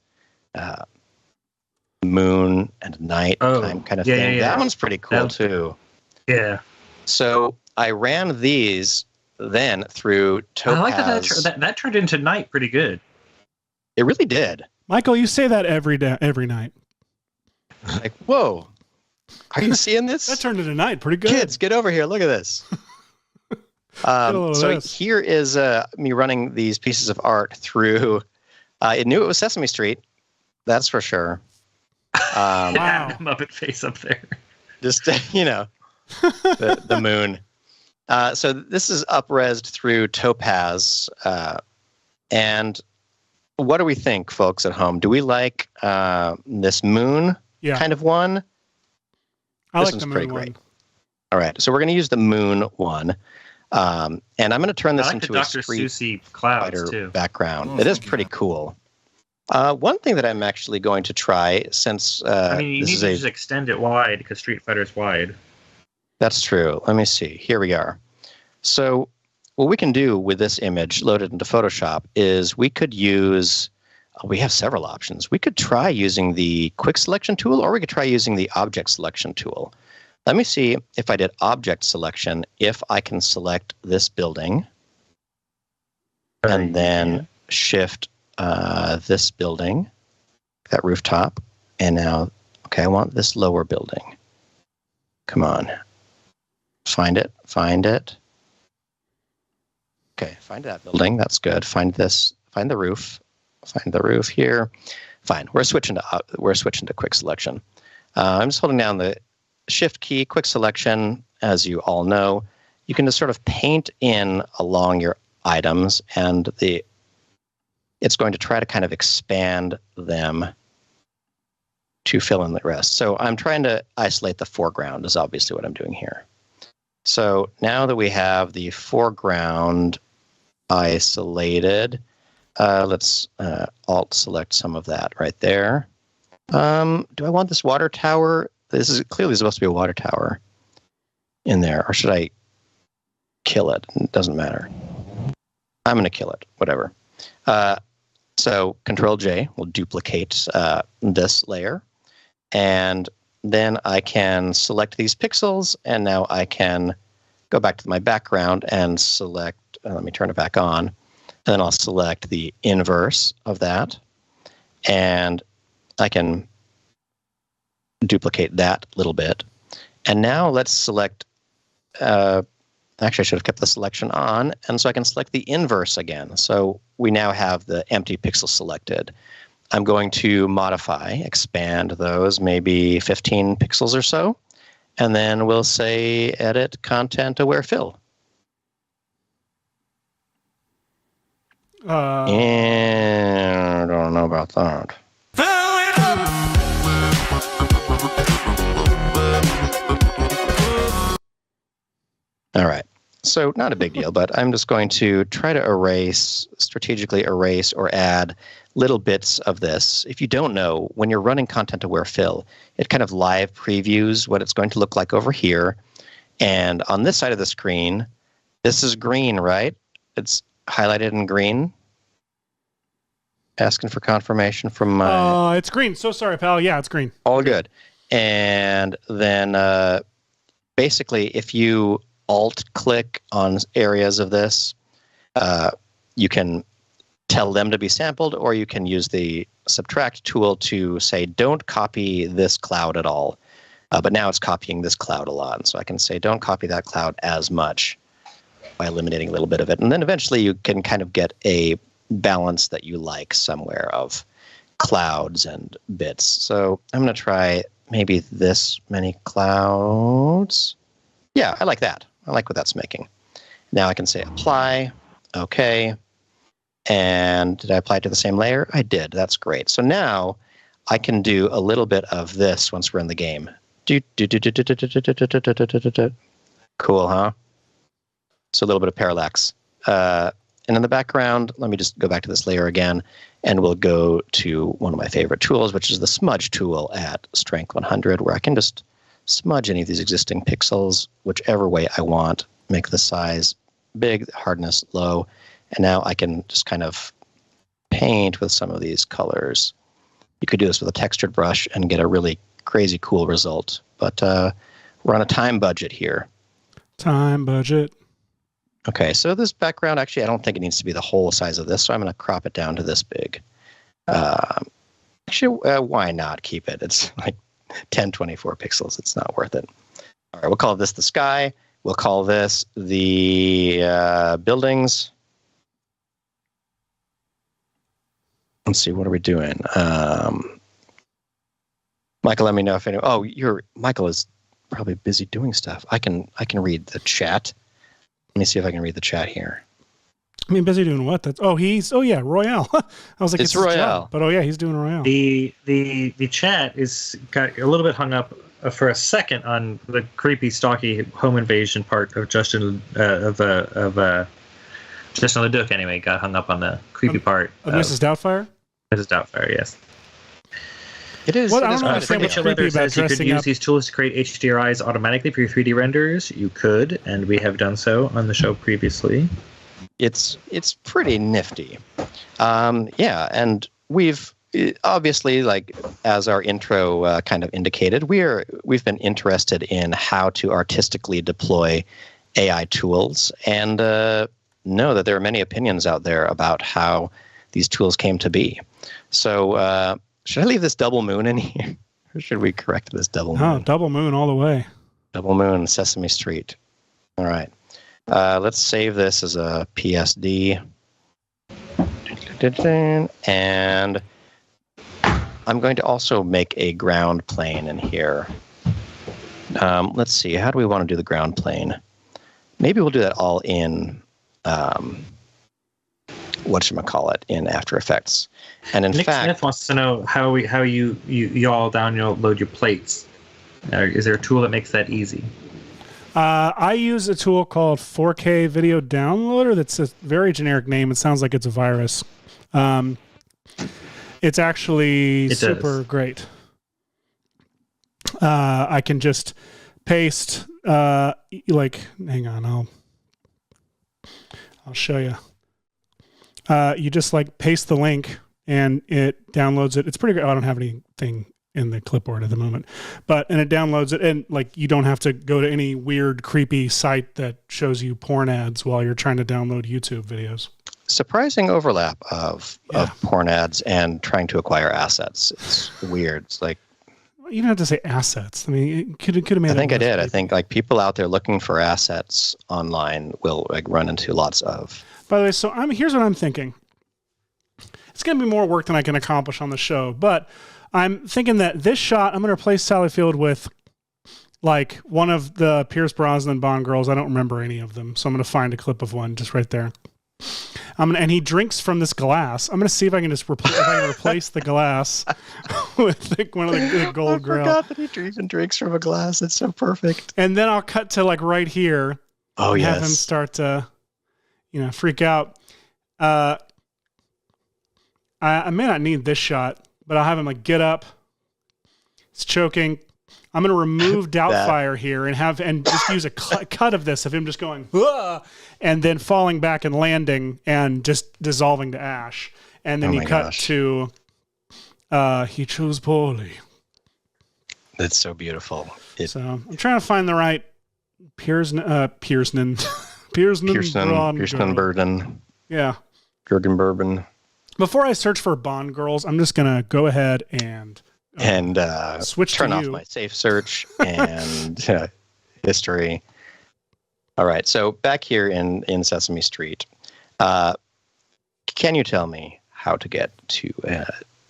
moon and night time kind of thing. Yeah. That one's pretty cool too. Yeah. So I ran these then through Topaz. I like that turned into night pretty good. It really did. Michael, you say that every night. Like, whoa. Are you seeing this? That turned into night. Pretty good. Kids, get over here. Look at this. little of So this. here is me running these pieces of art through. It knew it was Sesame Street. That's for sure. Wow. Muppet face up there. Just, the moon. So this is up-resed through Topaz. And what do we think, folks at home? Do we like this moon Yeah. kind of one? I This like one's the moon pretty one. great. All right. So we're going to use the moon one. And I'm going to turn I this like the into a Dr. Street Susie clouds Fighter too. background. Oh, It is thank you. pretty cool. One thing that I'm actually going to try, since I mean, you this need is to just extend it wide because Street Fighter's wide. That's true. Let me see. Here we are. So what we can do with this image loaded into Photoshop is we could use, we have several options. We could try using the quick selection tool, or we could try using the object selection tool. Let me see if I did object selection, if I can select this building and then shift this building, that rooftop. And now, okay, I want this lower building. Come on. Find it. Okay, find that building. That's good. Find this. Find the roof. Find the roof here. Fine. We're switching to quick selection. I'm just holding down the Shift key. Quick selection, as you all know, you can just sort of paint in along your items, and it's going to try to kind of expand them to fill in the rest. So I'm trying to isolate the foreground is obviously what I'm doing here. So now that we have the foreground isolated, let's alt select some of that right there. Do I want this water tower? This is clearly supposed to be a water tower in there, or should I kill it? It doesn't matter. I'm going to kill it, whatever. So Control J will duplicate this layer, and then I can select these pixels, and now I can go back to my background and select, let me turn it back on, and then I'll select the inverse of that, and I can duplicate that little bit. And now let's select, actually I should have kept the selection on, and so I can select the inverse again. So we now have the empty pixel selected. I'm going to modify, expand those maybe 15 pixels or so, and then we'll say edit content aware fill. And I don't know about that. All right. So not a big deal, but I'm just going to try to strategically erase or add little bits of this. If you don't know, when you're running content aware fill, it kind of live previews what it's going to look like over here. And on this side of the screen, this is green, right? It's highlighted in green. Asking for confirmation from my... It's green. So sorry, pal. Yeah, it's green. All good. And then basically, if you alt-click on areas of this, you can tell them to be sampled, or you can use the subtract tool to say, don't copy this cloud at all. But now it's copying this cloud a lot. And so I can say, don't copy that cloud as much by eliminating a little bit of it. And then eventually you can kind of get a balance that you like somewhere of clouds and bits. So I'm going to try maybe this many clouds. Yeah, I like that. I like what that's making. Now I can say apply. Okay. And did I apply it to the same layer? I did. That's great. So now I can do a little bit of this once we're in the game. Cool, huh? So a little bit of parallax. And in the background, let me just go back to this layer again, and we'll go to one of my favorite tools, which is the smudge tool at strength 100, where I can just smudge any of these existing pixels whichever way I want, make the size big, hardness low, and now I can just kind of paint with some of these colors. You could do this with a textured brush and get a really crazy cool result, but we're on a time budget here. Time budget. Okay, so this background, actually, I don't think it needs to be the whole size of this, so I'm going to crop it down to this big. Actually, why not keep it? It's like 1024 pixels. It's not worth it. All right, we'll call this the sky. We'll call this the buildings. Let's see, what are we doing? Michael, let me know if anyone. Oh, Michael is probably busy doing stuff. I can read the chat. Let me see if I can read the chat here. I mean, busy doing what? Royale. I was like, it's Royale. Job. But yeah, he's doing Royale. The chat is got a little bit hung up for a second on the creepy, stalky home invasion part of Justin Justin LeDuc. Anyway, got hung up on the creepy part of Mrs. Doubtfire. Mrs. Doubtfire, yes. It is. Well, I don't know what's Leather says you could use these tools to create HDRIs automatically for your 3D renders. You could, and we have done so on the show previously. It's pretty nifty. Yeah, and we've obviously, like as our intro kind of indicated, we've been interested in how to artistically deploy AI tools, and know that there are many opinions out there about how these tools came to be. So should I leave this double moon in here? Or should we correct this double moon? Oh, double moon all the way. Double moon, Sesame Street. All right. Let's save this as a PSD. And I'm going to also make a ground plane in here. Let's see. How do we want to do the ground plane? Maybe we'll do that all in whatchamacallit, in After Effects. And in Nick fact, Smith wants to know how you all download your plates. Is there a tool that makes that easy? I use a tool called 4K Video Downloader. That's a very generic name. It sounds like it's a virus. It's actually super great. I can just paste, hang on, I'll show you. You just paste the link and it downloads it. It's pretty good. I don't have anything in the clipboard at the moment, and it downloads it, and you don't have to go to any weird, creepy site that shows you porn ads while you're trying to download YouTube videos. Surprising overlap of porn ads and trying to acquire assets. It's weird. It's like, you don't have to say assets. I mean, it could have made. I think I did. I think people out there looking for assets online will run into lots of. By the way, so here's what I'm thinking. It's going to be more work than I can accomplish on the show, but I'm thinking that this shot, I'm going to replace Sally Field with one of the Pierce Brosnan Bond girls. I don't remember any of them, so I'm going to find a clip of one just right there. And he drinks from this glass. I'm going to see if I can just replace the glass with one of the gold Grail. I forgot that he even drinks from a glass. It's so perfect. And then I'll cut to right here. Oh, yes. Have him start to, freak out. I may not need this shot, but I'll have him get up. He's choking. I'm going to remove Doubtfire here and just use a cut of this of him just going, "Whoa," and then falling back and landing and just dissolving to ash. And then you cut to he chose poorly. That's so beautiful. So I'm trying to find the right Pearson Burden. Yeah. Jurgen Bourbon. Before I search for Bond girls, I'm just going to go ahead and switch turn to off my safe search and history. All right. So back here in Sesame Street, can you tell me how to get to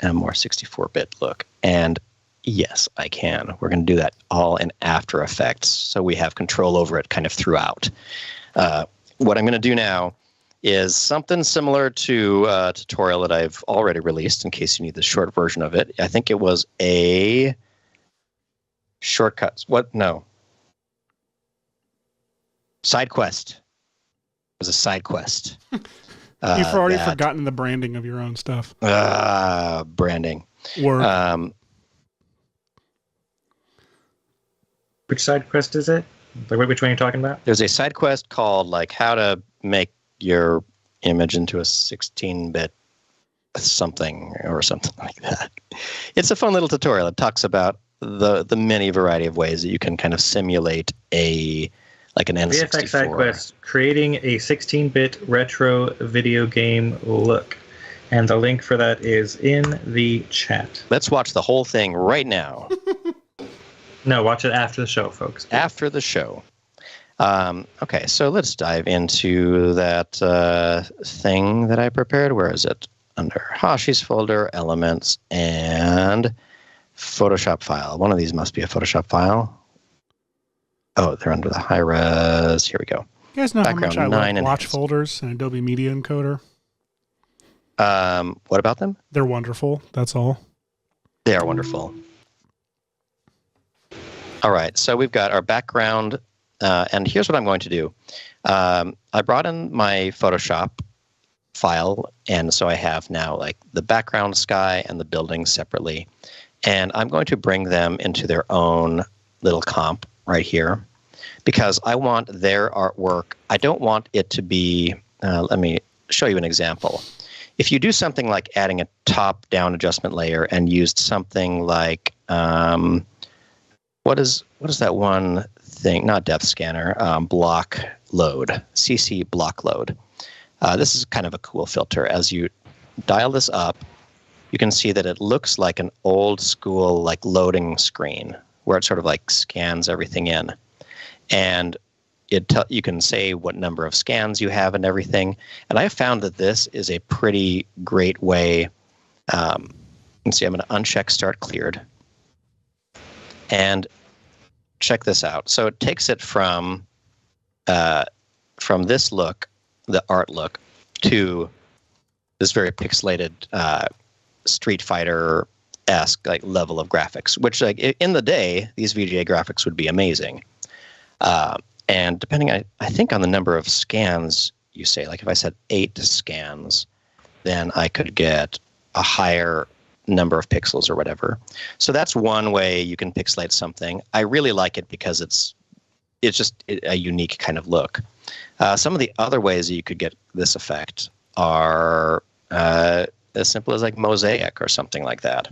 a more 64-bit look? And yes, I can. We're going to do that all in After Effects, so we have control over it kind of throughout. What I'm going to do now is something similar to a tutorial that I've already released in case you need the short version of it. I think it was a shortcuts. What? No. Side quest. It was a side quest. You've already forgotten the branding of your own stuff. Branding. Work. Which side quest is it? Which one are you talking about? There's a side quest called how to make your image into a 16-bit something or something like that. It's a fun little tutorial. It talks about the many variety of ways that you can kind of simulate an N64. VFX side quest, creating a 16-bit retro video game look. And the link for that is in the chat. Let's watch the whole thing right now. No, watch it after the show, folks. After the show. Okay, so let's dive into that thing that I prepared. Where is it? Under Hashi's folder, Elements, and Photoshop file. One of these must be a Photoshop file. Oh, they're under the high res. Here we go. You guys know Background how much I 9 love watch enhanced. folders and Adobe Media Encoder? What about them? They're wonderful. That's all. They are wonderful. All right, so we've got our background, and here's what I'm going to do. I brought in my Photoshop file, and so I have now like the background sky and the building separately, and I'm going to bring them into their own little comp right here because I want their artwork. I don't want it to be, let me show you an example. If you do something like adding a top-down adjustment layer and used something like, what is that one thing? Not depth scanner, block load, CC block load. This is kind of a cool filter. As you dial this up, you can see that it looks like an old school like loading screen where it sort of like scans everything in. And you can say what number of scans you have and everything. And I found that this is a pretty great way. You can see I'm going to uncheck Start Cleared. And check this out. So it takes it from this look, the art look, to this very pixelated Street Fighter-esque like level of graphics, which like in the day, these VGA graphics would be amazing. And depending, I think, on the number of scans you say, like if I said 8 scans, then I could get a higher number of pixels or whatever. So that's one way you can pixelate something. I really like it because it's just a unique kind of look. Some of the other ways that you could get this effect are as simple as like mosaic or something like that.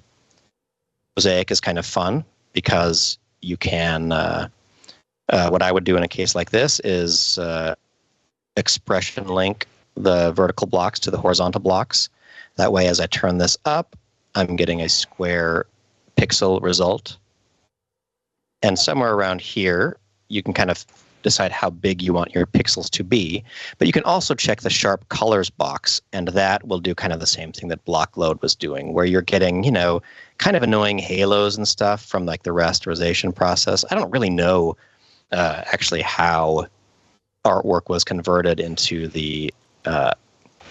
Mosaic is kind of fun because you can, what I would do in a case like this is expression link the vertical blocks to the horizontal blocks. That way, as I turn this up, I'm getting a square pixel result. And somewhere around here, you can kind of decide how big you want your pixels to be. But you can also check the sharp colors box, and that will do kind of the same thing that block load was doing, where you're getting, kind of annoying halos and stuff from like the rasterization process. I don't really know actually how artwork was converted into the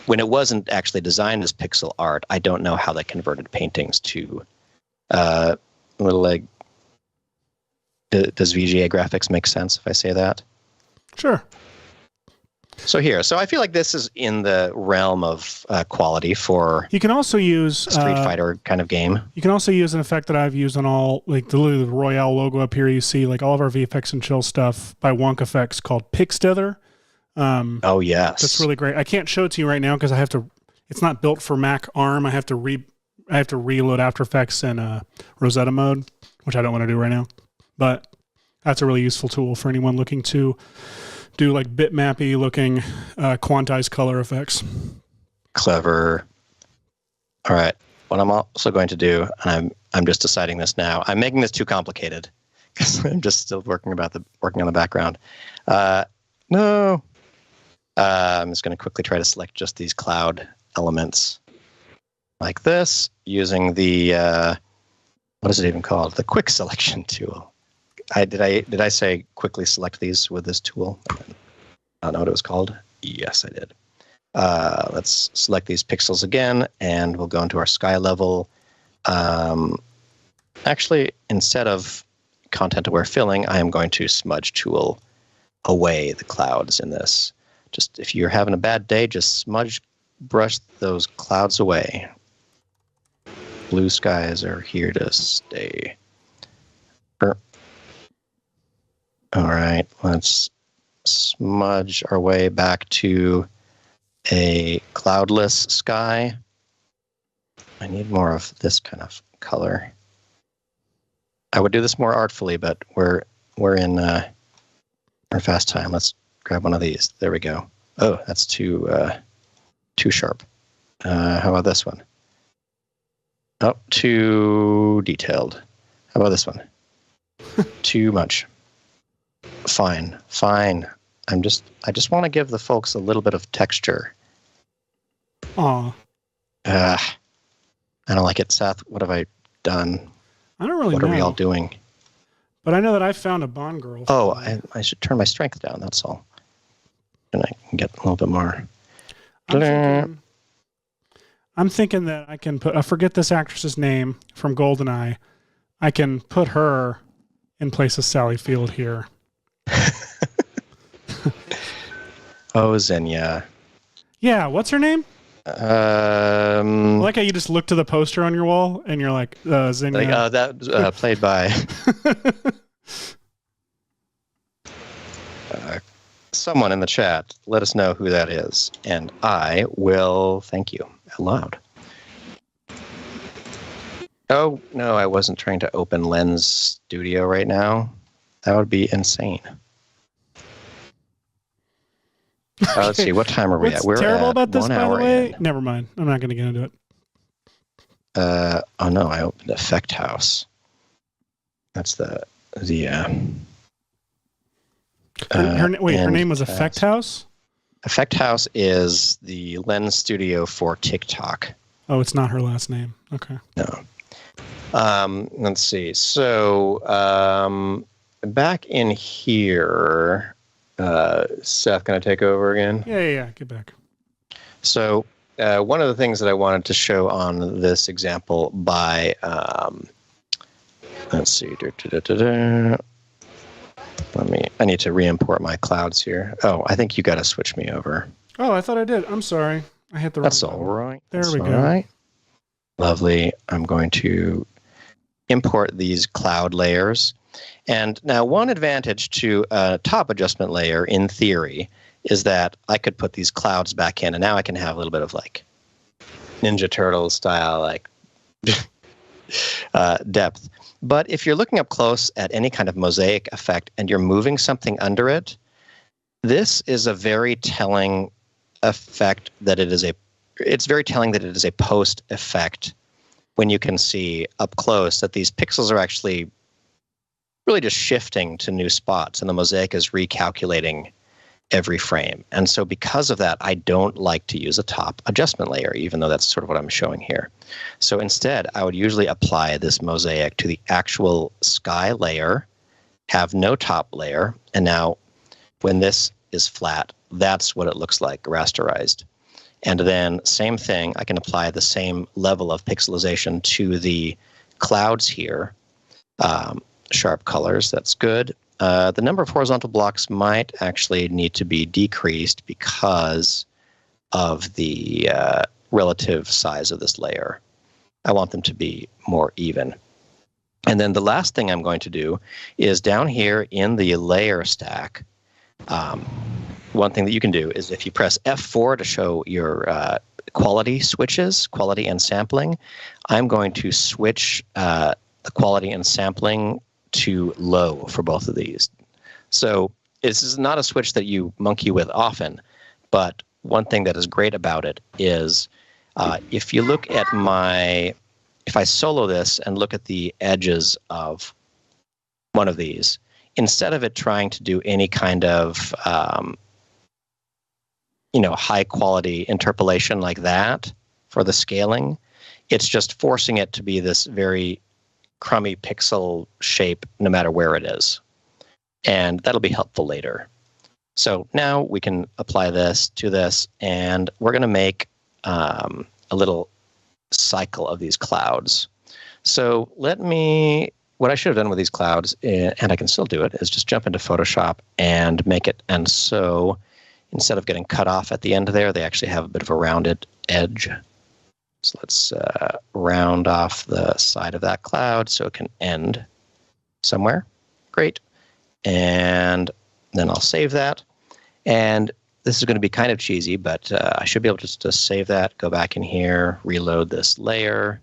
when it wasn't actually designed as pixel art. I don't know how they converted paintings to little like. Does VGA graphics make sense if I say that? Sure. So I feel like this is in the realm of quality for You can also use a Street Fighter kind of game. You can also use an effect that I've used on all, like the Royale logo up here. You see, like all of our VFX and Chill stuff by Wonk Effects called Pixtether. Oh yes, that's really great. I can't show it to you right now because I have to. It's not built for Mac ARM. I have to reload After Effects in Rosetta mode, which I don't want to do right now. But that's a really useful tool for anyone looking to do like bitmappy looking quantized color effects. Clever. All right. What I'm also going to do, and I'm just deciding this now. I'm making this too complicated because I'm just still working on the background. No. I'm just going to quickly try to select just these cloud elements like this using the what is it even called? The quick selection tool. Did I say quickly select these with this tool? I don't know what it was called. Yes, I did. Let's select these pixels again, and we'll go into our sky level. Actually, instead of content-aware filling, I am going to smudge tool away the clouds in this. Just if you're having a bad day, just brush those clouds away. Blue skies are here to stay. All right, let's smudge our way back to a cloudless sky. I need more of this kind of color. I would do this more artfully, but we're in our fast time. Let's grab one of these. There we go. Oh, that's too sharp. How about this one? Oh, too detailed. How about this one? Too much. Fine. I just want to give the folks a little bit of texture. Aw. I don't like it, Seth. What have I done? I don't really know. What are we all doing? But I know that I found a Bond girl. Oh, I should turn my strength down, that's all. And I can get a little bit more. I'm thinking that I can put, I forget this actress's name from GoldenEye. I can put her in place of Sally Field here. Oh, Xenia. Yeah, what's her name? I like how you just look to the poster on your wall and you're like, Xenia. Like, that played by someone in the chat. Let us know who that is, and I will thank you aloud. Oh, no, I wasn't trying to open Lens Studio right now. That would be insane. Okay. Let's see, what time are we What's at? We're terrible at about this, 1 by the hour way? in. Never mind. I'm not going to get into it. Oh no, I opened Effect House. That's the her name was Effect House? Effect House is the Lens Studio for TikTok. Oh, it's not her last name. Okay. No. Let's see. So back in here, Seth, can I take over again? Yeah. Get back. So one of the things that I wanted to show on this example by, let's see. I need to re-import my clouds here. Oh, I think you got to switch me over. Oh, I thought I did. I'm sorry. I hit the wrong That's button. all right. There That's we go. All right. Lovely. I'm going to import these cloud layers. And now one advantage to a top adjustment layer, in theory, is that I could put these clouds back in, and now I can have a little bit of like Ninja Turtles style, like depth. But if you're looking up close at any kind of mosaic effect and you're moving something under it, this is a very telling effect that it's very telling that it is a post effect when you can see up close that these pixels are actually really just shifting to new spots and the mosaic is recalculating every frame. And so because of that, I don't like to use a top adjustment layer, even though that's sort of what I'm showing here. So instead, I would usually apply this mosaic to the actual sky layer, have no top layer, and now when this is flat, that's what it looks like rasterized. And then same thing, I can apply the same level of pixelization to the clouds here. Sharp colors, that's good. The number of horizontal blocks might actually need to be decreased because of the relative size of this layer. I want them to be more even. And then the last thing I'm going to do is down here in the layer stack, one thing that you can do is if you press F4 to show your quality switches, quality and sampling, I'm going to switch the quality and sampling to low for both of these. So this is not a switch that you monkey with often, but one thing that is great about it is if you look at if I solo this and look at the edges of one of these, instead of it trying to do any kind of high quality interpolation like that for the scaling, it's just forcing it to be this very crummy pixel shape no matter where it is. And that'll be helpful later. So now we can apply this to this, and we're going to make a little cycle of these clouds. So what I should have done with these clouds, and I can still do it, is just jump into Photoshop and make it. And so instead of getting cut off at the end there, they actually have a bit of a rounded edge. So let's round off the side of that cloud so it can end somewhere. Great. And then I'll save that. And this is going to be kind of cheesy, but I should be able to save that, go back in here, reload this layer.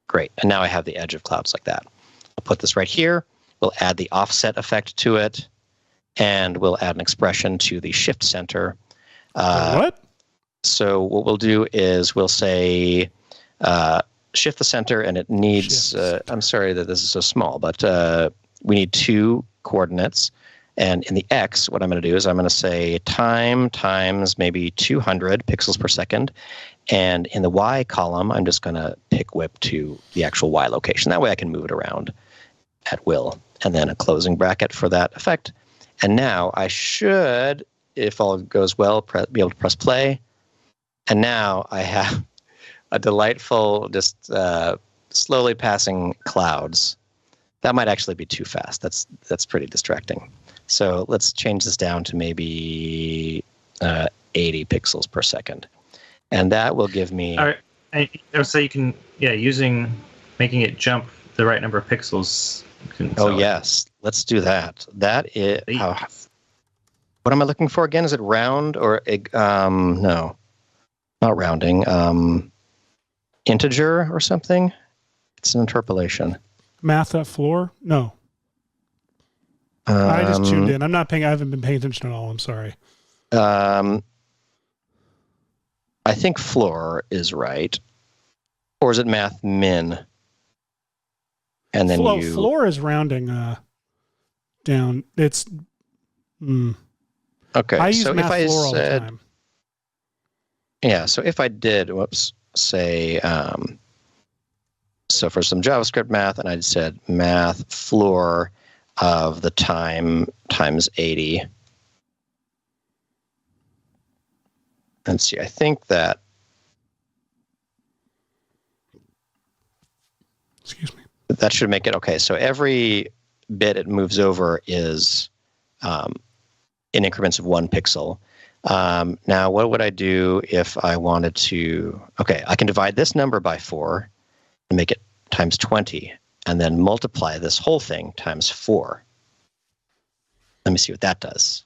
Great. And now I have the edge of clouds like that. I'll put this right here. We'll add the offset effect to it. And we'll add an expression to the shift center. What? So what we'll do is we'll say shift the center, and it needs, I'm sorry that this is so small, but we need 2 coordinates. And in the X, what I'm going to do is I'm going to say time times maybe 200 pixels per second. And in the Y column, I'm just going to pick whip to the actual Y location. That way I can move it around at will. And then a closing bracket for that effect. And now I should, if all goes well, be able to press play. And now I have a delightful, just slowly passing clouds. That might actually be too fast. That's pretty distracting. So let's change this down to maybe 80 pixels per second. And that will give me... All right. So you can, making it jump the right number of pixels. Yes. Let's do that. That is... what am I looking for again? Is it round or... no, not rounding. Integer or something? It's an interpolation. Math at floor? No. I just tuned in. I haven't been paying attention at all. I'm sorry. I think floor is right. Or is it math min? And then floor is rounding down. It's okay. I use so math if I floor said, all the time. Yeah, so if I did, say so for some JavaScript math, and I said math floor of the time times 80. Let's see, I think that... Excuse me. That should make it okay. So every bit it moves over is in increments of 1 pixel. Now, what would I do if I wanted to... Okay, I can divide this number by 4 and make it times 20, and then multiply this whole thing times 4. Let me see what that does.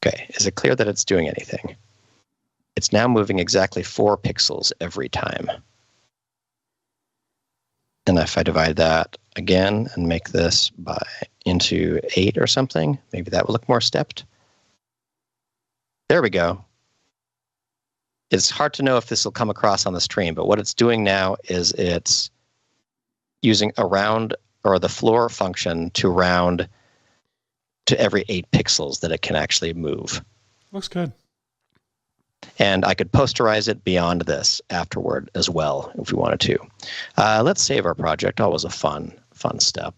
Okay, is it clear that it's doing anything? It's now moving exactly 4 pixels every time. And if I divide that again and make this into 8 or something, maybe that will look more stepped. There we go. It's hard to know if this will come across on the stream, but what it's doing now is it's using a round or the floor function to round to every 8 pixels that it can actually move. Looks good. And I could posterize it beyond this afterward as well if we wanted to. Let's save our project. Always a fun step.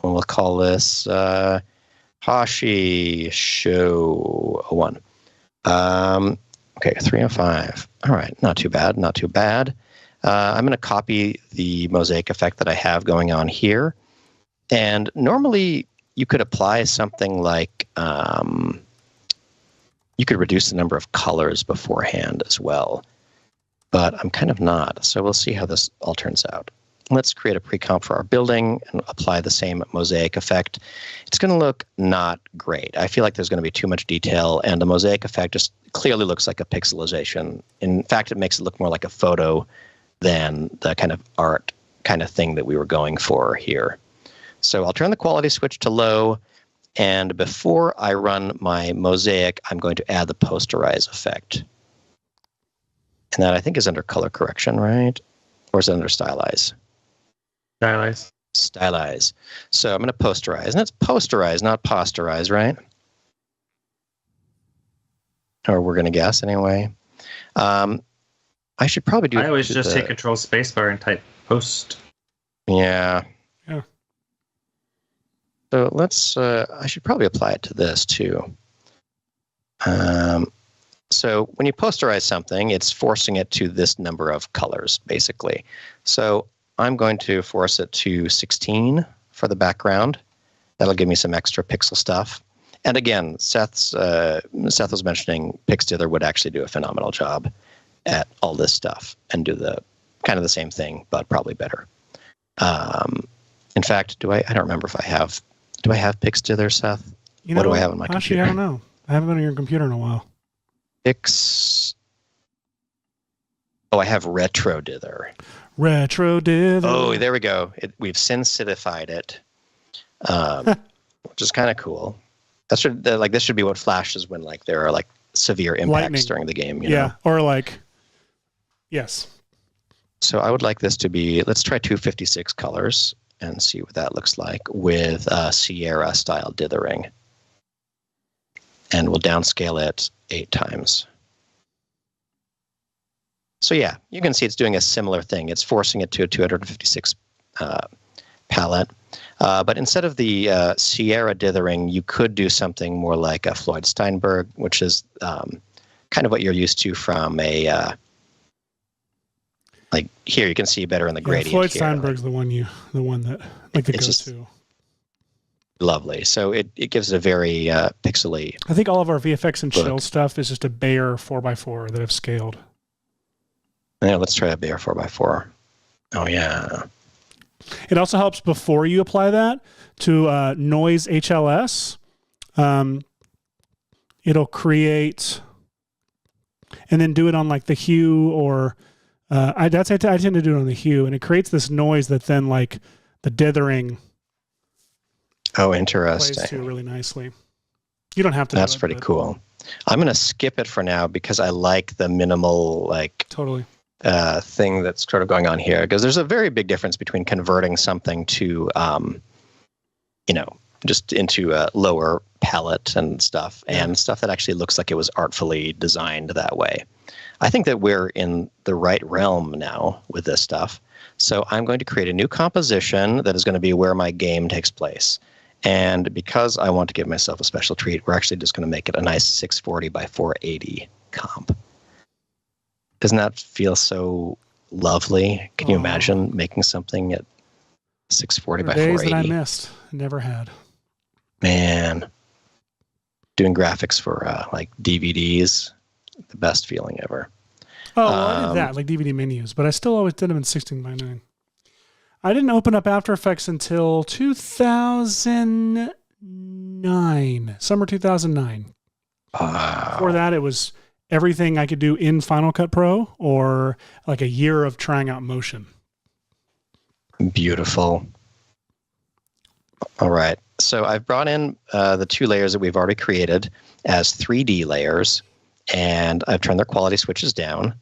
We'll call this Hashi Show 1. Okay, 305. All right, not too bad, not too bad. I'm going to copy the mosaic effect that I have going on here. And normally you could apply something like, you could reduce the number of colors beforehand as well. But I'm kind of not, so we'll see how this all turns out. Let's create a pre-comp for our building and apply the same mosaic effect. It's going to look not great. I feel like there's going to be too much detail, and the mosaic effect just clearly looks like a pixelization. In fact, it makes it look more like a photo than the kind of art kind of thing that we were going for here. So I'll turn the quality switch to low, and before I run my mosaic, I'm going to add the posterize effect. And that I think is under color correction, right? Or is it under stylize? Stylize. Stylize. So I'm going to posterize. And it's posterize, not posterize, right? Or we're going to guess anyway. I should probably do... I always just take Control Spacebar and type post. Yeah. Yeah. So let's... I should probably apply it to this too. So when you posterize something, it's forcing it to this number of colors, basically. So I'm going to force it to 16 for the background. That'll give me some extra pixel stuff. And again, Seth was mentioning PixDither would actually do a phenomenal job at all this stuff and do the kind of the same thing, but probably better. In fact, I don't remember if I have... Do I have PixDither, Seth? What do I have on my computer? Actually, I don't know. I haven't been on your computer in a while. Oh, I have RetroDither. RetroDither. Oh, there we go. We've synthesified it, which is kind of cool. This should be what flashes when there are severe impacts Lightning. during the game. You Yeah, know? or like, yes. So I would like this to be, let's try 256 colors and see what that looks like with Sierra style dithering. And we'll downscale it 8 times. So yeah, you can see it's doing a similar thing. It's forcing it to a 256 palette. But instead of the Sierra dithering, you could do something more like a Floyd Steinberg, which is kind of what you're used to from a, like here you can see better in the gradient. Floyd here. Steinberg's the one that like the go-to. Lovely. So it gives it a very pixely. I think all of our VFX and look. chill stuff is just a Bayer 4x4 that have scaled. Yeah, let's try a Bayer 4x4. Oh yeah. It also helps before you apply that to noise HLS. It'll create, and then do it on like the hue or I tend to do it on the hue, and it creates this noise that then like the dithering. Oh, interesting. Plays to really nicely. You don't have to. That's pretty cool. I'm gonna skip it for now because I like the minimal like totally thing that's sort of going on here, because there's a very big difference between converting something to just into a lower palette and stuff, and stuff that actually looks like it was artfully designed that way. I think that we're in the right realm now with this stuff. So I'm going to create a new composition that is going to be where my game takes place. And because I want to give myself a special treat, we're actually just going to make it a nice 640 by 480 comp. Doesn't that feel so lovely? Can you imagine making something at 640 by 480? Days that I missed, never had. Man, doing graphics for like DVDs, the best feeling ever. Oh, well, I did that, like DVD menus, but I still always did them in 16:9. I didn't open up After Effects until 2009, summer 2009. Wow. Before that, it was everything I could do in Final Cut Pro or like a year of trying out motion. Beautiful. All right. So I've brought in the 2 layers that we've already created as 3D layers, and I've turned their quality switches down.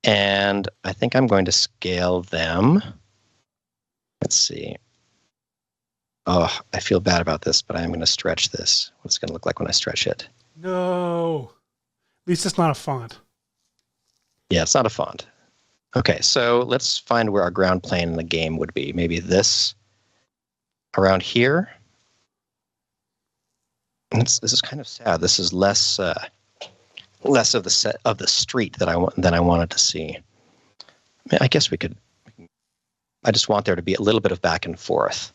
And I think I'm going to scale them. Let's see. Oh, I feel bad about this, but I'm going to stretch this. What's it going to look like when I stretch it? No. At least it's not a font. Yeah, it's not a font. Okay, so let's find where our ground plane in the game would be. Maybe this around here. This is kind of sad. This is less of the set of the street than I wanted to see. I mean, I guess we could. I just want there to be a little bit of back and forth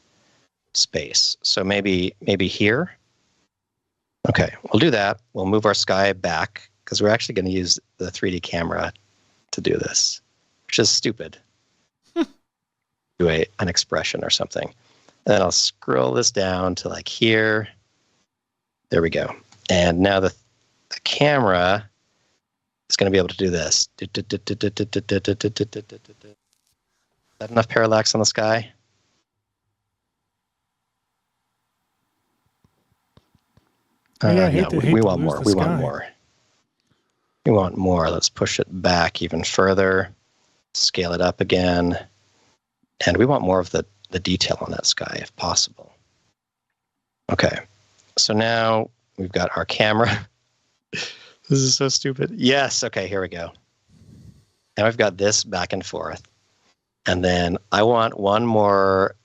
space. So maybe here. Okay, we'll do that. We'll move our sky back because we're actually going to use the 3D camera to do this, which is stupid. Do an expression or something. And then I'll scroll this down to like here. There we go. And now the camera is going to be able to do this. Is that enough parallax on the sky? We want more. We want more. We want more. Let's push it back even further. Scale it up again. And we want more of the detail on that sky if possible. Okay. So now we've got our camera. This is so stupid. Yes. Okay, here we go. Now I've got this back and forth. And then I want one more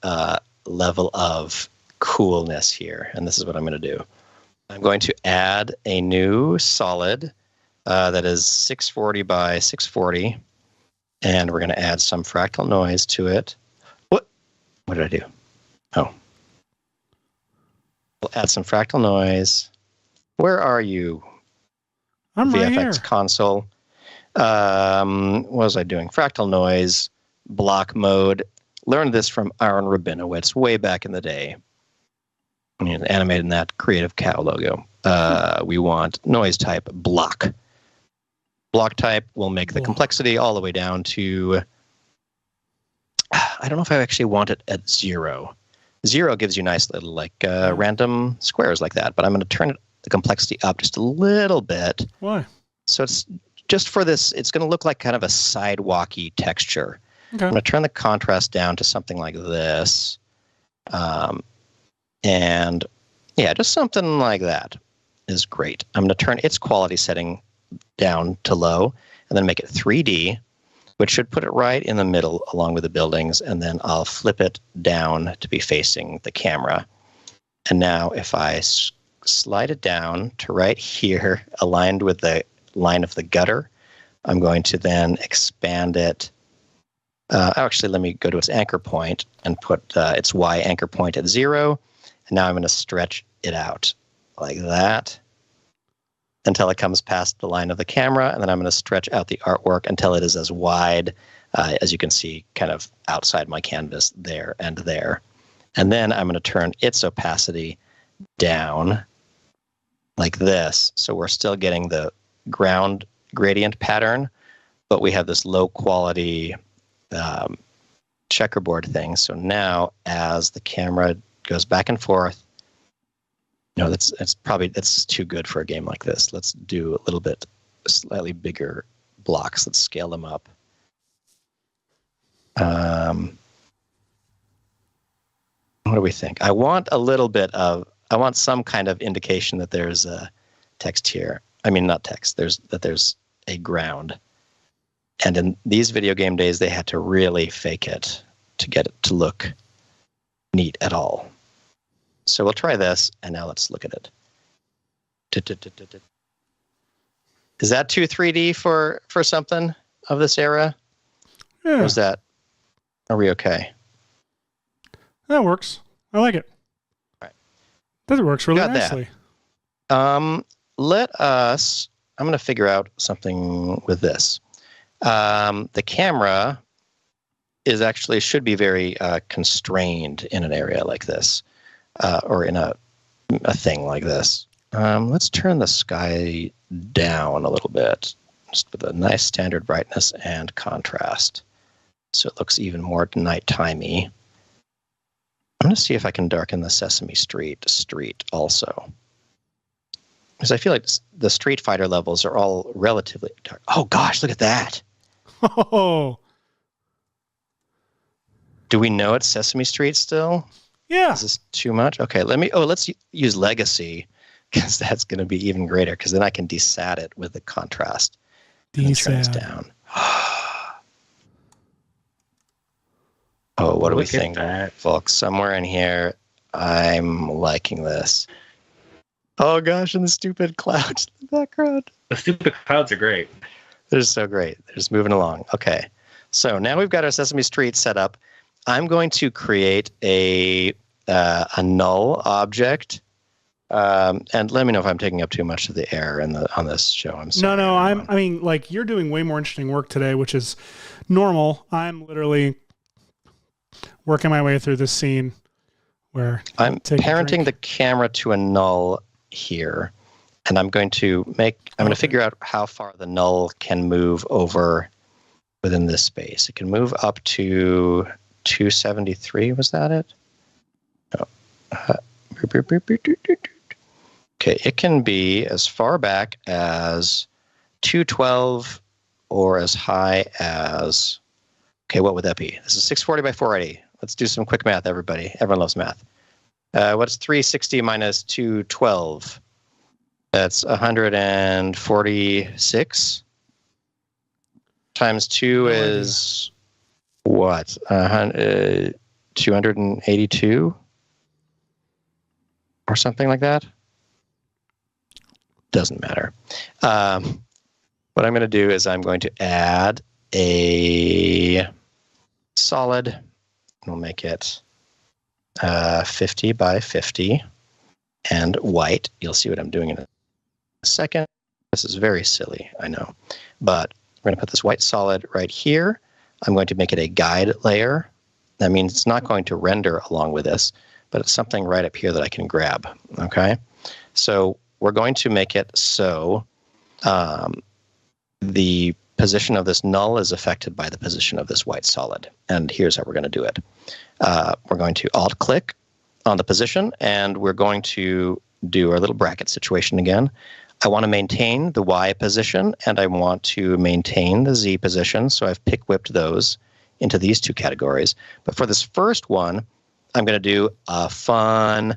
level of coolness here. And this is what I'm going to do. I'm going to add a new solid that is 640 by 640. And we're going to add some fractal noise to it. What did I do? Oh. We'll add some fractal noise. Where are you? I'm VFX right here. console. What was I doing? Fractal noise, block mode. Learned this from Aaron Rabinowitz way back in the day. I mean, animating that creative cow logo. We want noise type block. Block type will make the complexity all the way down to, I don't know if I actually want it at 0. 0 gives you nice little like random squares like that, but I'm going to turn it the complexity up just a little bit. Why? So it's just for this, it's going to look like kind of a sidewalky texture. Okay. I'm going to turn the contrast down to something like this. And yeah, just something like that is great. I'm going to turn its quality setting down to low and then make it 3D, which should put it right in the middle along with the buildings. And then I'll flip it down to be facing the camera. And now if I slide it down to right here, aligned with the line of the gutter, I'm going to then expand it. Actually, let me go to its anchor point and put its Y anchor point at 0. And now I'm going to stretch it out like that until it comes past the line of the camera. And then I'm going to stretch out the artwork until it is as wide, as you can see, kind of outside my canvas there and there. And then I'm going to turn its opacity down like this. So we're still getting the ground gradient pattern, but we have this low quality checkerboard thing. So now as the camera goes back and forth, no, that's too good for a game like this. Let's do a little bit slightly bigger blocks. Let's scale them up. What do we think? I want some kind of indication that there's a text here. I mean, not text. There's a ground. And in these video game days, they had to really fake it to get it to look neat at all. So we'll try this, and now let's look at it. Is that too 3D for something of this era? Yeah. Or is that? Are we okay? That works. I like it. All right. That works really Got nicely. That. I'm going to figure out something with this. The camera should be very constrained in an area like this, or in a thing like this. Let's turn the sky down a little bit, just with a nice standard brightness and contrast, so it looks even more nighttimey. I'm going to see if I can darken the Sesame Street also, because I feel like the Street Fighter levels are all relatively dark. Oh gosh, look at that! Oh, do we know it's Sesame Street still? yeah. Is this too much? Okay, let's use Legacy, because that's going to be even greater, because then I can desat it with the contrast. And then turn this down. Oh, what do we think, folks? Somewhere in here, I'm liking this. Oh gosh, and the stupid clouds in the background. The stupid clouds are great. They're so great. They're just moving along. Okay, so now we've got our Sesame Street set up. I'm going to create a null object, and let me know if I'm taking up too much of the air on this show. I'm sorry. No. I mean, like, you're doing way more interesting work today, which is normal. I'm literally working my way through this scene where I'm parenting the camera to a null here, and I'm going to figure out how far the null can move over within this space. It can move up to 273. Was that it? No. Okay, it can be as far back as 212 or as high as, okay, what would that be? This is 640 by 480. Let's do some quick math, everybody. Everyone loves math. What's 360 minus 212? That's 146. Times 2 is what? 282? Or something like that? Doesn't matter. What I'm going to do is I'm going to add a solid. We'll make it 50 by 50 and white. You'll see what I'm doing in a second. This is very silly, I know. But we're going to put this white solid right here. I'm going to make it a guide layer. That means it's not going to render along with this, but it's something right up here that I can grab. Okay? So we're going to make it so the position of this null is affected by the position of this white solid. And here's how we're going to do it. We're going to alt-click on the position, and we're going to do our little bracket situation again. I want to maintain the Y position, and I want to maintain the Z position, so I've pick-whipped those into these two categories. But for this first one, I'm going to do a fun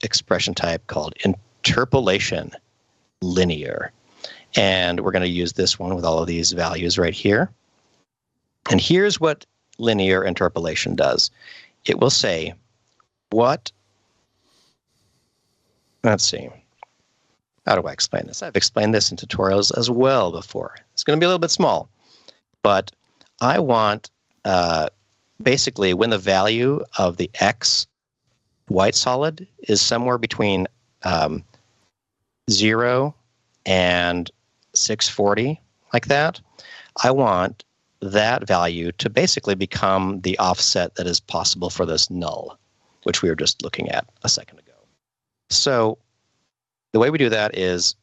expression type called interpolation linear. And we're going to use this one with all of these values right here. And here's what linear interpolation does. It will say, let's see. How do I explain this? I've explained this in tutorials as well before. It's going to be a little bit small, but I want basically when the value of the X white solid is somewhere between 0 and 640, like that, I want that value to basically become the offset that is possible for this null, which we were just looking at a second ago. So the way we do that is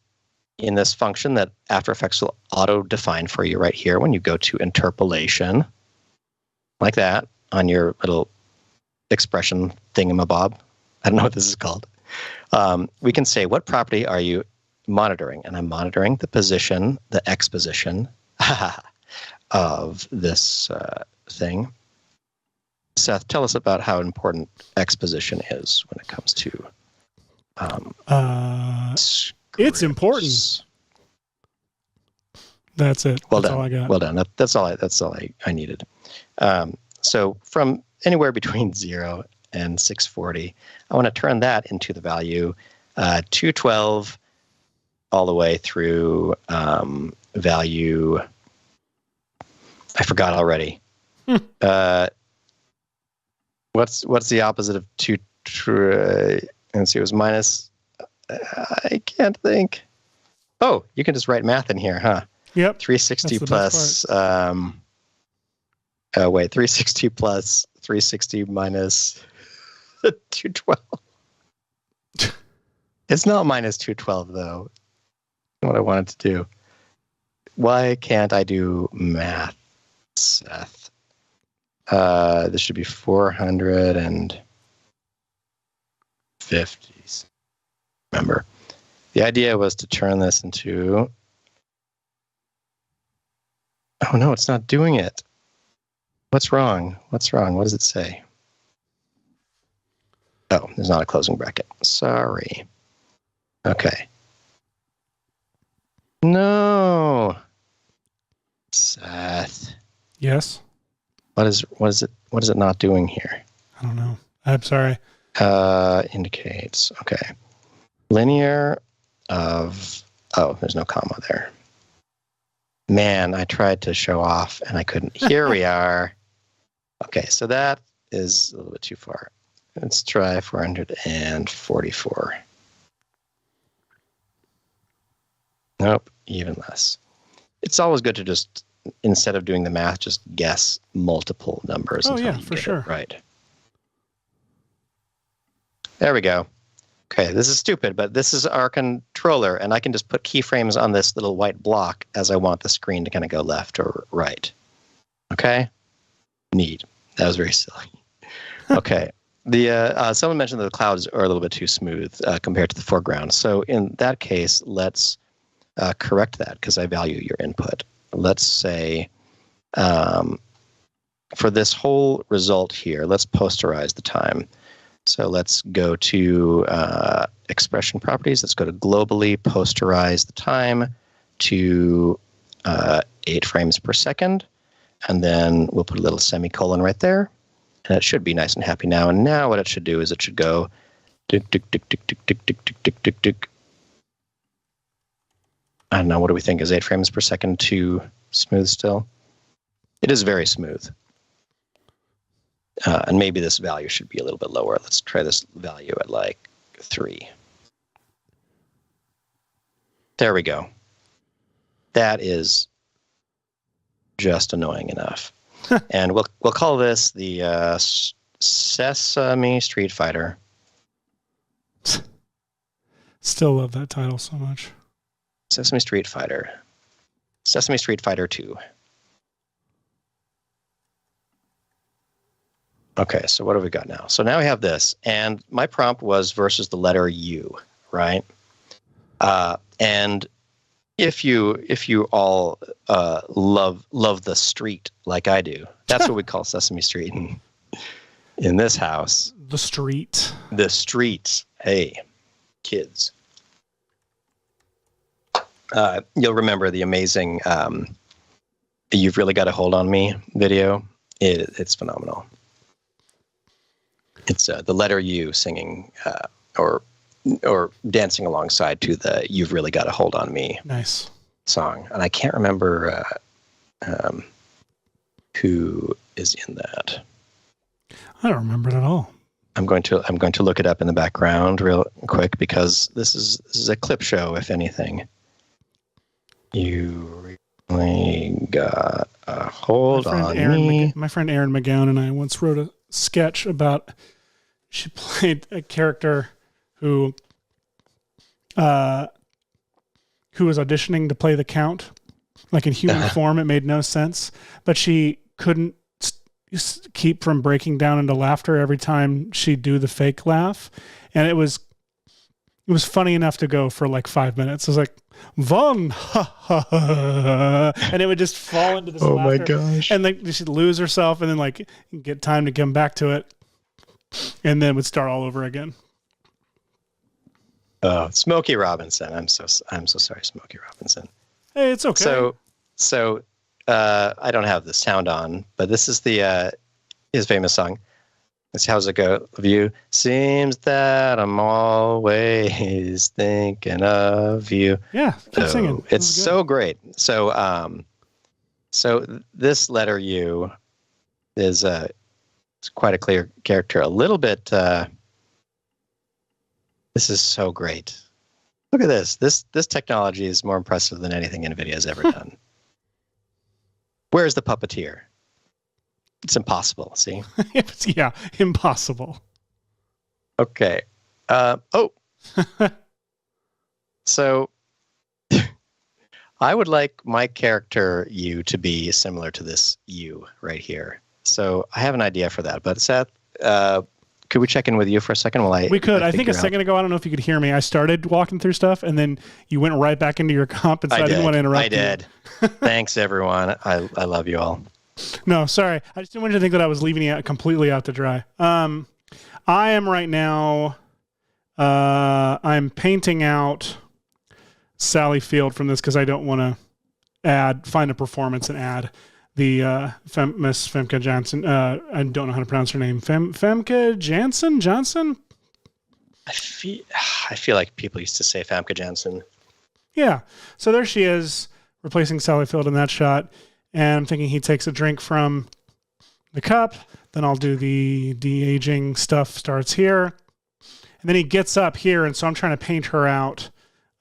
in this function that After Effects will auto-define for you right here when you go to interpolation, like that, on your little expression thingamabob. I don't know what this is called. We can say, what property are you monitoring? And I'm monitoring the position, the X position of this thing. Seth, tell us about how important X position is when it comes to it's important. That's it. Well that's done. all I got. Well done. That's all I needed. So from anywhere between 0 and 640, I want to turn that into the value 212 all the way through value. I forgot already. What's the opposite of 2? Let's see, it was minus. I can't think. Oh, you can just write math in here, huh? Yep. 360 plus. 360 plus 360 minus 212. It's not minus 212 though. What I wanted to do. Why can't I do math, Seth? This should be 450. Remember, the idea was to turn this into. Oh no, it's not doing it. What's wrong? What's wrong? What does it say? Oh, there's not a closing bracket. Sorry. Okay. No. Seth. Yes. What is it not doing here? I don't know. I'm sorry. Indicates. Okay. Linear of. Oh, there's no comma there. Man, I tried to show off and I couldn't. Here we are. Okay, so that is a little bit too far. Let's try 444. Nope, even less. It's always good to just, instead of doing the math, just guess multiple numbers. Oh, until yeah, you for get sure. it right. There we go. Okay, this is stupid, but this is our controller, and I can just put keyframes on this little white block as I want the screen to kind of go left or right. Okay? Neat. That was very silly. Okay. Someone mentioned that the clouds are a little bit too smooth compared to the foreground. So in that case, let's correct that because I value your input. Let's say for this whole result here, let's posterize the time. So let's go to expression properties. Let's go to globally posterize the time to 8 frames per second. And then we'll put a little semicolon right there. And it should be nice and happy now. And now what it should do is it should go tick, tick, tick, tick, tick, tick, tick, tick, tick, tick, tick. I don't know, what do we think? Is 8 frames per second too smooth still? It is very smooth. And maybe this value should be a little bit lower. Let's try this value at like 3. There we go. That is just annoying enough. And we'll call this the Sesame Street Fighter. Still love that title so much. Sesame Street Fighter. Sesame Street Fighter 2. Okay, so what have we got now? So now we have this, and my prompt was versus the letter U, right? And if you all love the street like I do, that's what we call Sesame Street in this house. The street. The streets. Hey, kids. You'll remember the amazing "You've Really Got a Hold on Me" video. It's phenomenal. It's the letter U singing or dancing alongside to the "You've Really Got a Hold on Me" Nice song, and I can't remember who is in that. I don't remember it at all. I'm going to look it up in the background real quick because this is a clip show, if anything. You really got a hold on me. My friend Aaron McGowan and I once wrote a sketch about. She played a character who was auditioning to play the Count, like in human form. It made no sense, but she couldn't keep from breaking down into laughter every time she'd do the fake laugh, and it was funny enough to go for like 5 minutes. It was like Von, ha, ha, ha, and it would just fall into this. Oh laughter. My gosh! And like she'd lose herself, and then like get time to come back to it, and then would start all over again. Oh, Smokey Robinson. I'm so sorry, Smokey Robinson. Hey, it's okay. So I don't have the sound on, but this is his famous song. It's How's It Go of You. Seems that I'm always thinking of you. Yeah, keep singing. It's so great. So this letter U is it's quite a clear character. A little bit. This is so great. Look at this. This technology is more impressive than anything NVIDIA has ever done. Where's the puppeteer? It's impossible. See? Yeah, impossible. Okay. So I would like my character U to be similar to this U right here. So I have an idea for that. But Seth, could we check in with you for a second while We could. I think a second ago, I don't know if you could hear me. I started walking through stuff, and then you went right back into your comp, and so I didn't want to interrupt you. I did. Thanks, everyone. I love you all. No, sorry. I just didn't want you to think that I was leaving you completely out to dry. I am right now, I'm painting out Sally Field from this because I don't want to find a performance and add the Miss Femke Janssen. I don't know how to pronounce her name. Femke Johnson? I feel like people used to say Famke Janssen. Yeah. So there she is, replacing Sally Field in that shot. And I'm thinking he takes a drink from the cup. Then I'll do the de-aging stuff starts here. And then he gets up here. And so I'm trying to paint her out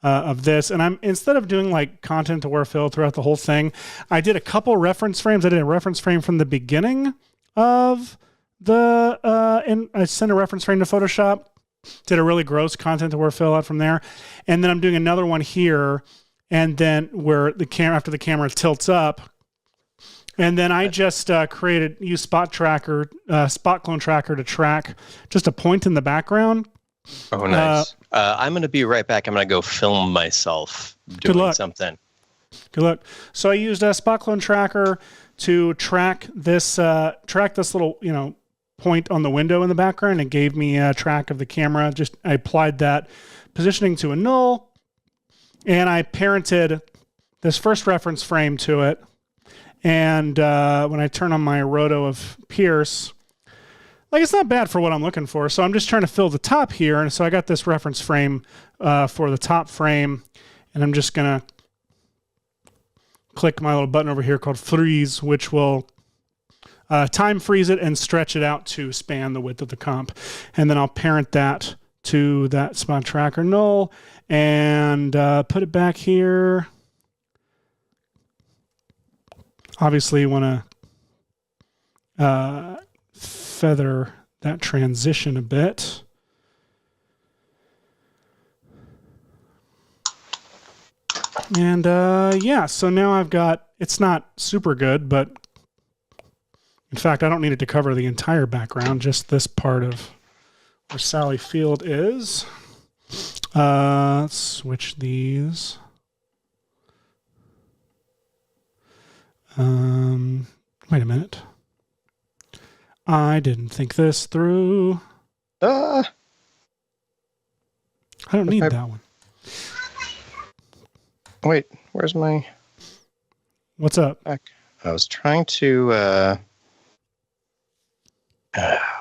of this. And instead of doing like content aware fill throughout the whole thing, I did a couple reference frames. I did a reference frame from the beginning of and I sent a reference frame to Photoshop, did a really gross content aware fill out from there. And then I'm doing another one here. And then where after the camera tilts up, and then I just use Spot Clone Tracker to track just a point in the background. Oh, nice. I'm going to be right back. I'm going to go film myself doing something. Good luck. So I used a Spot Clone Tracker to track this little point on the window in the background. It gave me a track of the camera. I applied that positioning to a null, and I parented this first reference frame to it. And when I turn on my roto of Pierce, like it's not bad for what I'm looking for. So I'm just trying to fill the top here. And so I got this reference frame for the top frame. And I'm just going to click my little button over here called freeze, which will time freeze it and stretch it out to span the width of the comp. And then I'll parent that to that Spot Tracker null and put it back here. Obviously, you want to feather that transition a bit. And yeah, so now I've got, it's not super good, but In fact, I don't need it to cover the entire background, just this part of where Sally Field is. Let's switch these. Wait a minute. I didn't think this through. I don't need that one. Wait, where's my... What's up? Back. I was trying to...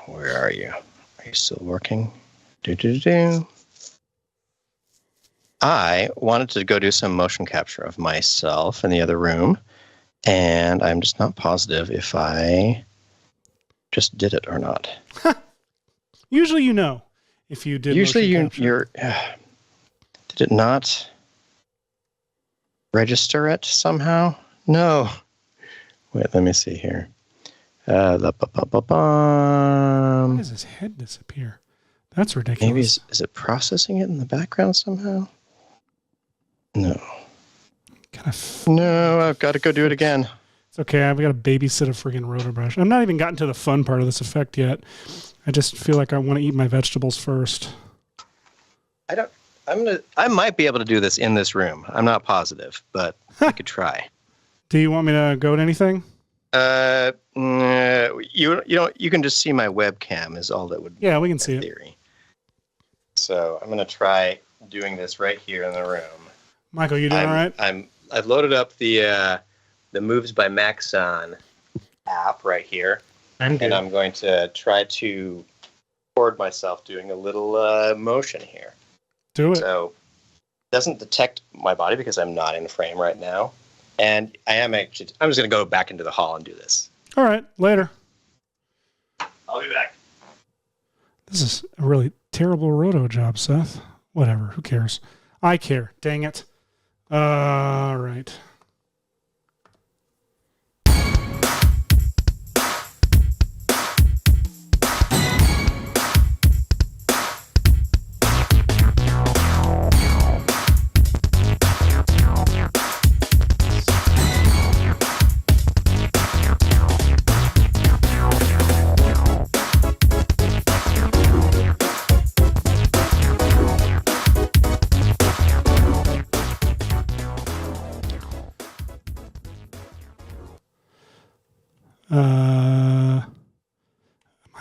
where are you? Are you still working? I wanted to go do some motion capture of myself in the other room, and I'm just not positive if I just did it or not. Usually you know if you did. Usually you're did it not register it somehow? No. Wait, let me see here. Why does his head disappear? That's ridiculous. Maybe is it processing it in the background somehow? No. No, I've got to go do it again. It's okay. I've got to babysit a freaking rotobrush. I'm not even gotten to the fun part of this effect yet. I just feel like I want to eat my vegetables first. I might be able to do this in this room. I'm not positive, but I could try. Do you want me to go to anything? You can just see my webcam is all that would. Yeah, we can see it. Theory. So I'm gonna try doing this right here in the room. Michael, you doing all right? I've loaded up the Moves by Maxon app right here, and I'm going to try to record myself doing a little motion here. Do it. So it doesn't detect my body because I'm not in frame right now. And I'm just going to go back into the hall and do this. All right, later. I'll be back. This is a really terrible roto job, Seth. Whatever, who cares? I care, dang it. All right.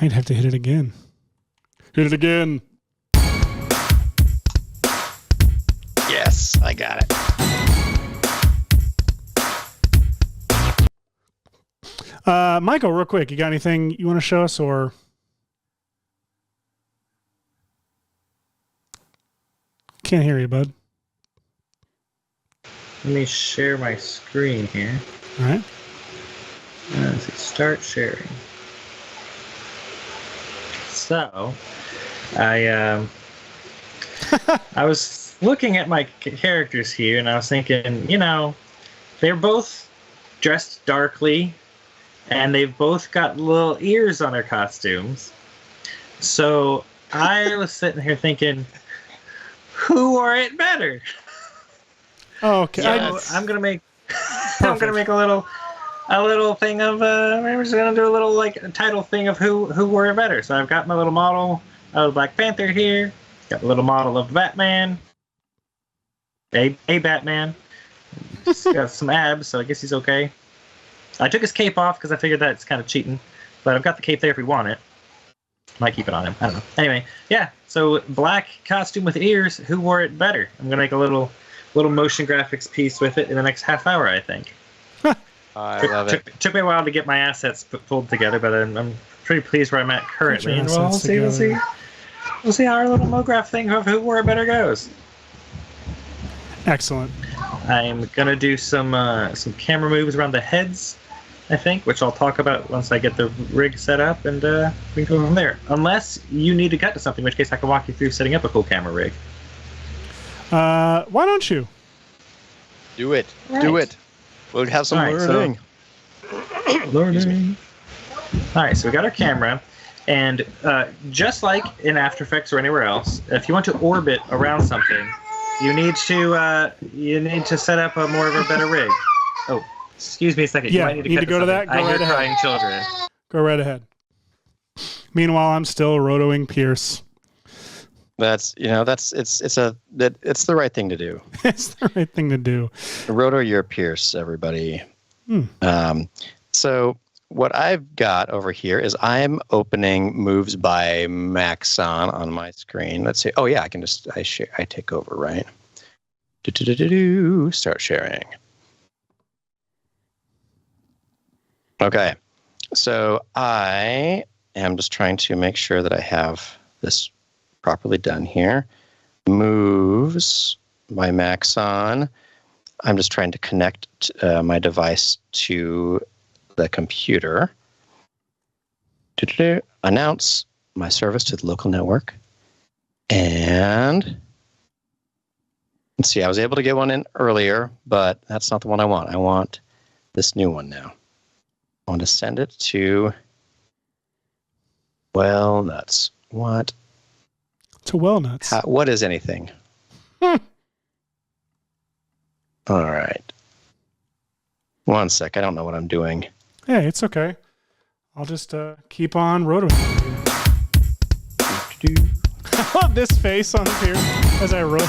Might have to hit it again. Hit it again. Yes, I got it. Michael, real quick, you got anything you want to show us, or? Can't hear you, bud. Let me share my screen here. All right. Let's see, start sharing. So, I was looking at my characters here, and I was thinking, they're both dressed darkly, and they've both got little ears on their costumes. So I was sitting here thinking, who wore it better? Oh, okay. So I'm gonna make a little thing of we're just gonna do a little title thing of who wore it better. So I've got my little model of Black Panther here. Got a little model of Batman. A Batman. He's got some abs, so I guess he's okay. I took his cape off because I figured that's kind of cheating, but I've got the cape there if we want it. Might keep it on him. I don't know. Anyway, yeah. So black costume with ears. Who wore it better? I'm gonna make a little motion graphics piece with it in the next half hour, I think. I love it. Took me a while to get my assets pulled together, but I'm pretty pleased where I'm at currently. And we'll see how our little MoGraph thing of who wore it better goes. Excellent. I'm gonna do some camera moves around the heads, I think, which I'll talk about once I get the rig set up, and we can go from there. Unless you need to cut to something, in which case I can walk you through setting up a cool camera rig. Why don't you? Do it. Right. Do it. We'll have some learning. Learning. All right, so we got our camera, and just like in After Effects or anywhere else, if you want to orbit around something, you need to set up a better rig. Oh, excuse me a second. Yeah, you might need to, go to that. I Go hear right ahead. crying children. Go right ahead. Meanwhile, I'm still rotoing Pierce. It's the right thing to do. It's the right thing to do. Roto your Pierce, everybody. So what I've got over here is I'm opening moves by Maxon on my screen. Let's see. Oh yeah, I can just I take over, right? Start sharing. Okay. So I am just trying to make sure that I have this properly done here. Moves by Maxon. I'm just trying to connect my device to the computer. Announce my service to the local network. And let's see, I was able to get one in earlier, but that's not the one I want. I want this new one now. I want to send it to Nuts. What? To Nuts. What is anything? All right. One sec. I don't know what I'm doing. Hey, it's okay. I'll just keep on rotoing. I love this face on here as I roll.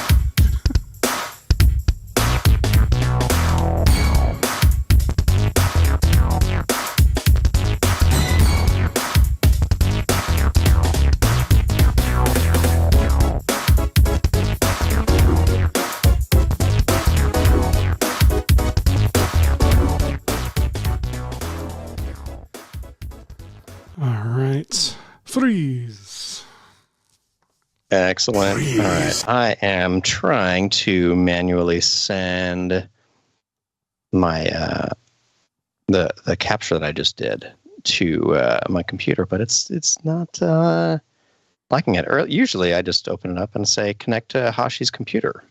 Freeze. Excellent. Freeze. All right. I am trying to manually send my the capture that I just did to my computer, but it's not liking it. Usually, I just open it up and say connect to Hashi's computer.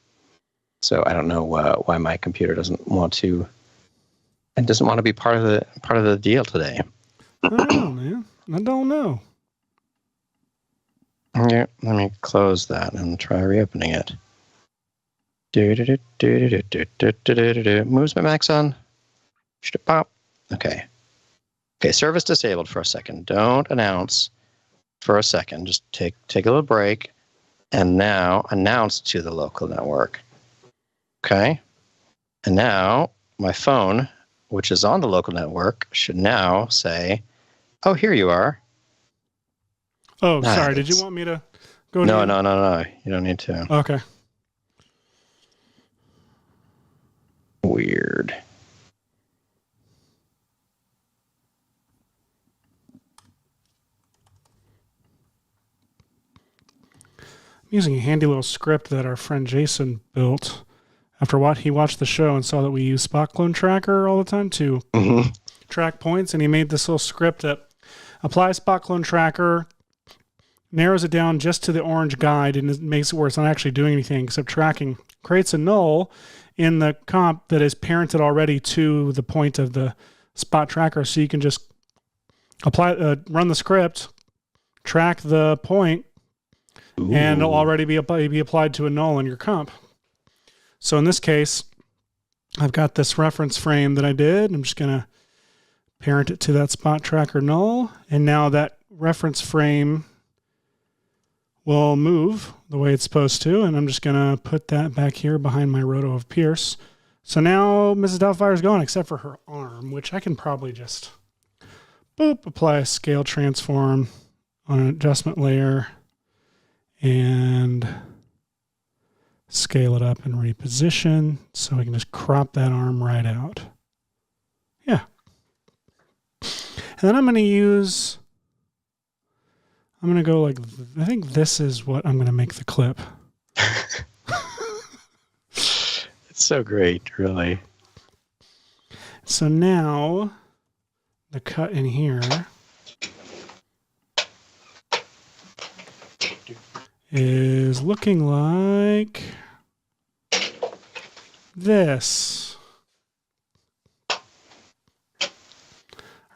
So I don't know why my computer doesn't want to be part of the deal today. I don't know, man. I don't know. Yeah, let me close that and try reopening it. Moves my Maxon. Pop. Okay. Okay, service disabled for a second. Don't announce for a second. Just take a little break. And now announce to the local network. Okay. And now my phone, which is on the local network, should now say, oh, here you are. Oh, sorry. Did you want me to go? No. You don't need to. Okay. Weird. I'm using a handy little script that our friend Jason built after he watched the show and saw that we use Spot Clone Tracker all the time to track points, and he made this little script that applies Spot Clone Tracker, narrows it down just to the orange guide, and it makes it where it's not actually doing anything except tracking. Creates a null in the comp that is parented already to the point of the spot tracker, so you can just run the script, track the point, and it'll already be applied to a null in your comp. So in this case, I've got this reference frame that I did. I'm just going to parent it to that spot tracker null, and now that reference frame will move the way it's supposed to, and I'm just going to put that back here behind my roto of Pierce. So now Mrs. Doubtfire is gone, except for her arm, which I can probably just apply a scale transform on an adjustment layer and scale it up and reposition so we can just crop that arm right out. Yeah. And then I'm going to go like, I think this is what I'm going to make the clip. It's so great, really. So now the cut in here is looking like this. I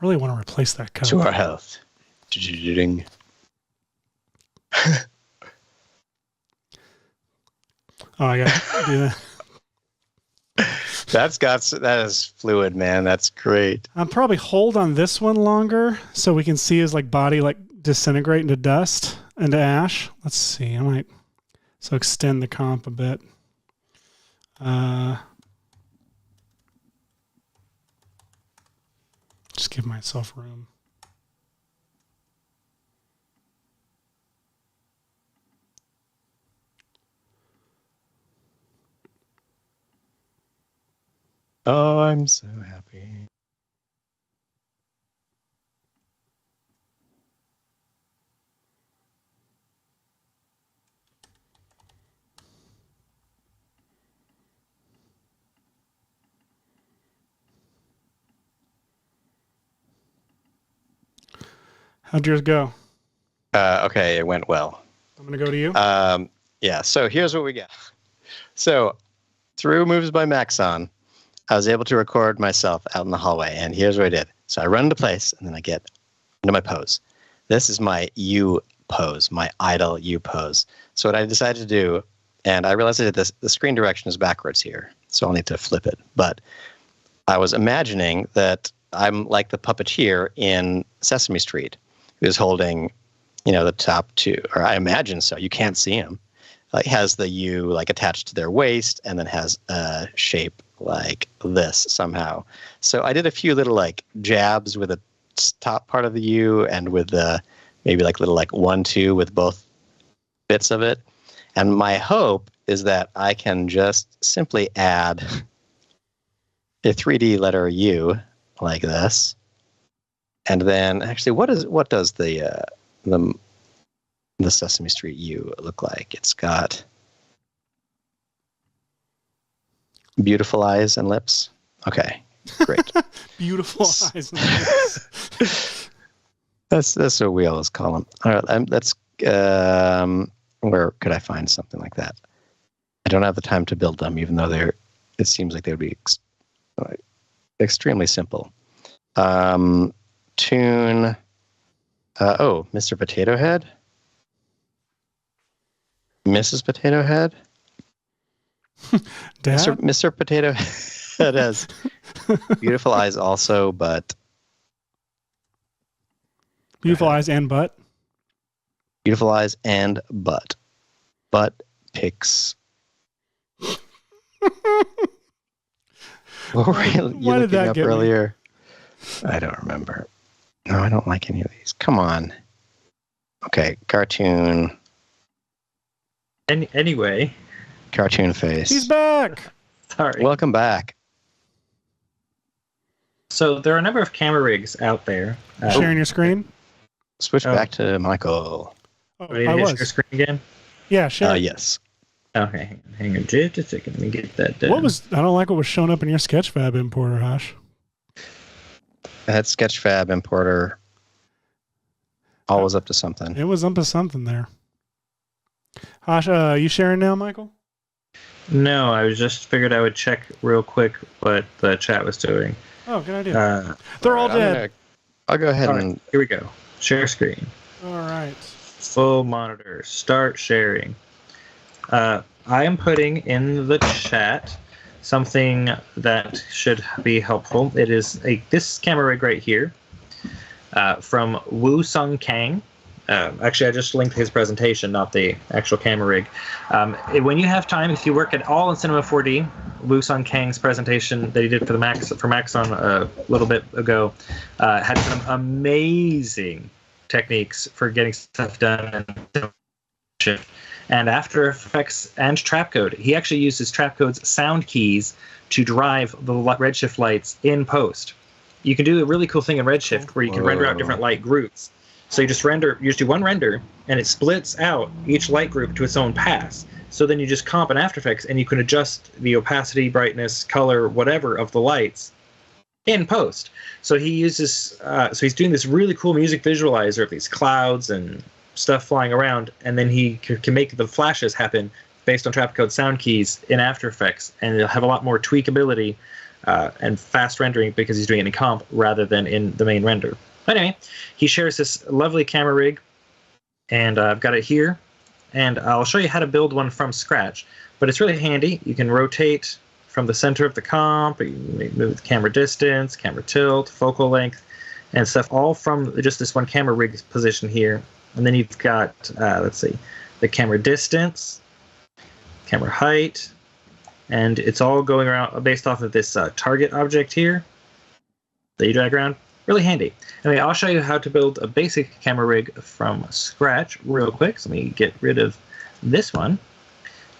really want to replace that cut. To our health. Oh, I got to do that. That is fluid, man. That's great. I'll probably hold on this one longer so we can see his like body like disintegrate into dust, into ash. Let's see. I might extend the comp a bit. Just give myself room. Oh, I'm so happy. How'd yours go? Okay, it went well. I'm going to go to you. Yeah, so here's what we got. So through Moves by Maxon, I was able to record myself out in the hallway, and here's what I did. So I run into place, and then I get into my pose. This is my U pose, my idle U pose. So what I decided to do, and I realized that the screen direction is backwards here, so I'll need to flip it. But I was imagining that I'm like the puppeteer in Sesame Street, who's holding, the top two, or I imagine so. You can't see him. Like has the U like attached to their waist, and then has a shape like this somehow. So I did a few little like jabs with the top part of the U and with the maybe like little like 1-2 with both bits of it. And my hope is that I can just simply add a 3D letter U like this. And then actually what does the Sesame Street U look like? It's got beautiful eyes and lips. Okay, great. Beautiful eyes and lips. That's what we always call them. All right, let's. Where could I find something like that? I don't have the time to build them, even though it seems like they would be extremely simple. Tune. Mr. Potato Head. Mrs. Potato Head. Dad? Mr. Potato Head has beautiful eyes also, but beautiful eyes and butt. Beautiful eyes and butt. Butt pics. What were you Why did looking that up get earlier? I don't remember. No, I don't like any of these. Come on. Okay, cartoon. Anyway. Cartoon face. He's back. Sorry. Welcome back. So there are a number of camera rigs out there. Sharing your screen? Switch back to Michael. Oh, Ready I to was. share your screen again? Yeah, share. Yes. Okay, hang on just a second. Let me get that done. I don't like what was showing up in your Sketchfab importer, Hosh. That Sketchfab importer always up to something. It was up to something there. Hosh, you sharing now, Michael? No, I was just figured I would check real quick what the chat was doing. Oh, good idea. They're all dead. I'll go ahead All and... right, here we go. Share screen. All right. Full monitor. Start sharing. I am putting in the chat something that should be helpful. It is this camera rig right here from Woo Sung Kang. Actually, I just linked his presentation, not the actual camera rig. When you have time, if you work at all in Cinema 4D, Woo Sung Kang's presentation that he did for Maxon a little bit ago had some amazing techniques for getting stuff done and After Effects and Trapcode. He actually uses Trapcode's sound keys to drive the redshift lights in post. You can do a really cool thing in Redshift where you can render out different light groups. So you just do one render, and it splits out each light group to its own pass. So then you just comp in After Effects, and you can adjust the opacity, brightness, color, whatever of the lights in post. So he uses, he's doing this really cool music visualizer of these clouds and stuff flying around, and then he can make the flashes happen based on Trapcode sound keys in After Effects, and it'll have a lot more tweakability and fast rendering because he's doing it in comp rather than in the main render. But anyway, he shares this lovely camera rig, and I've got it here, and I'll show you how to build one from scratch. But it's really handy. You can rotate from the center of the comp. You may move the camera distance, camera tilt, focal length, and stuff, all from just this one camera rig position here. And then you've got, let's see, the camera distance, camera height, and it's all going around based off of this target object here that you drag around. Really handy. Anyway, I'll show you how to build a basic camera rig from scratch real quick. So let me get rid of this one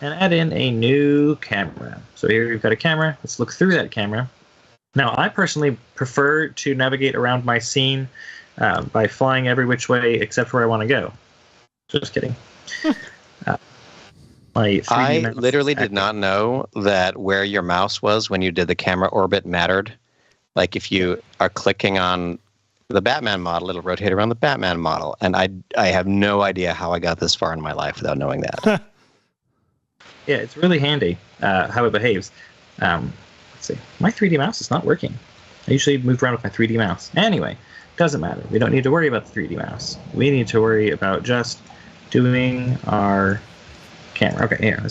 and add in a new camera. So here we've got a camera. Let's look through that camera. Now, I personally prefer to navigate around my scene by flying every which way except where I want to go. Just kidding. I literally did not know that where your mouse was when you did the camera orbit mattered. Like if you are clicking on the Batman model, it'll rotate around the Batman model. And I have no idea how I got this far in my life without knowing that. Yeah, it's really handy how it behaves. Let's see. My 3D mouse is not working. I usually move around with my 3D mouse. Anyway, doesn't matter. We don't need to worry about the 3D mouse. We need to worry about just doing our camera. Okay, here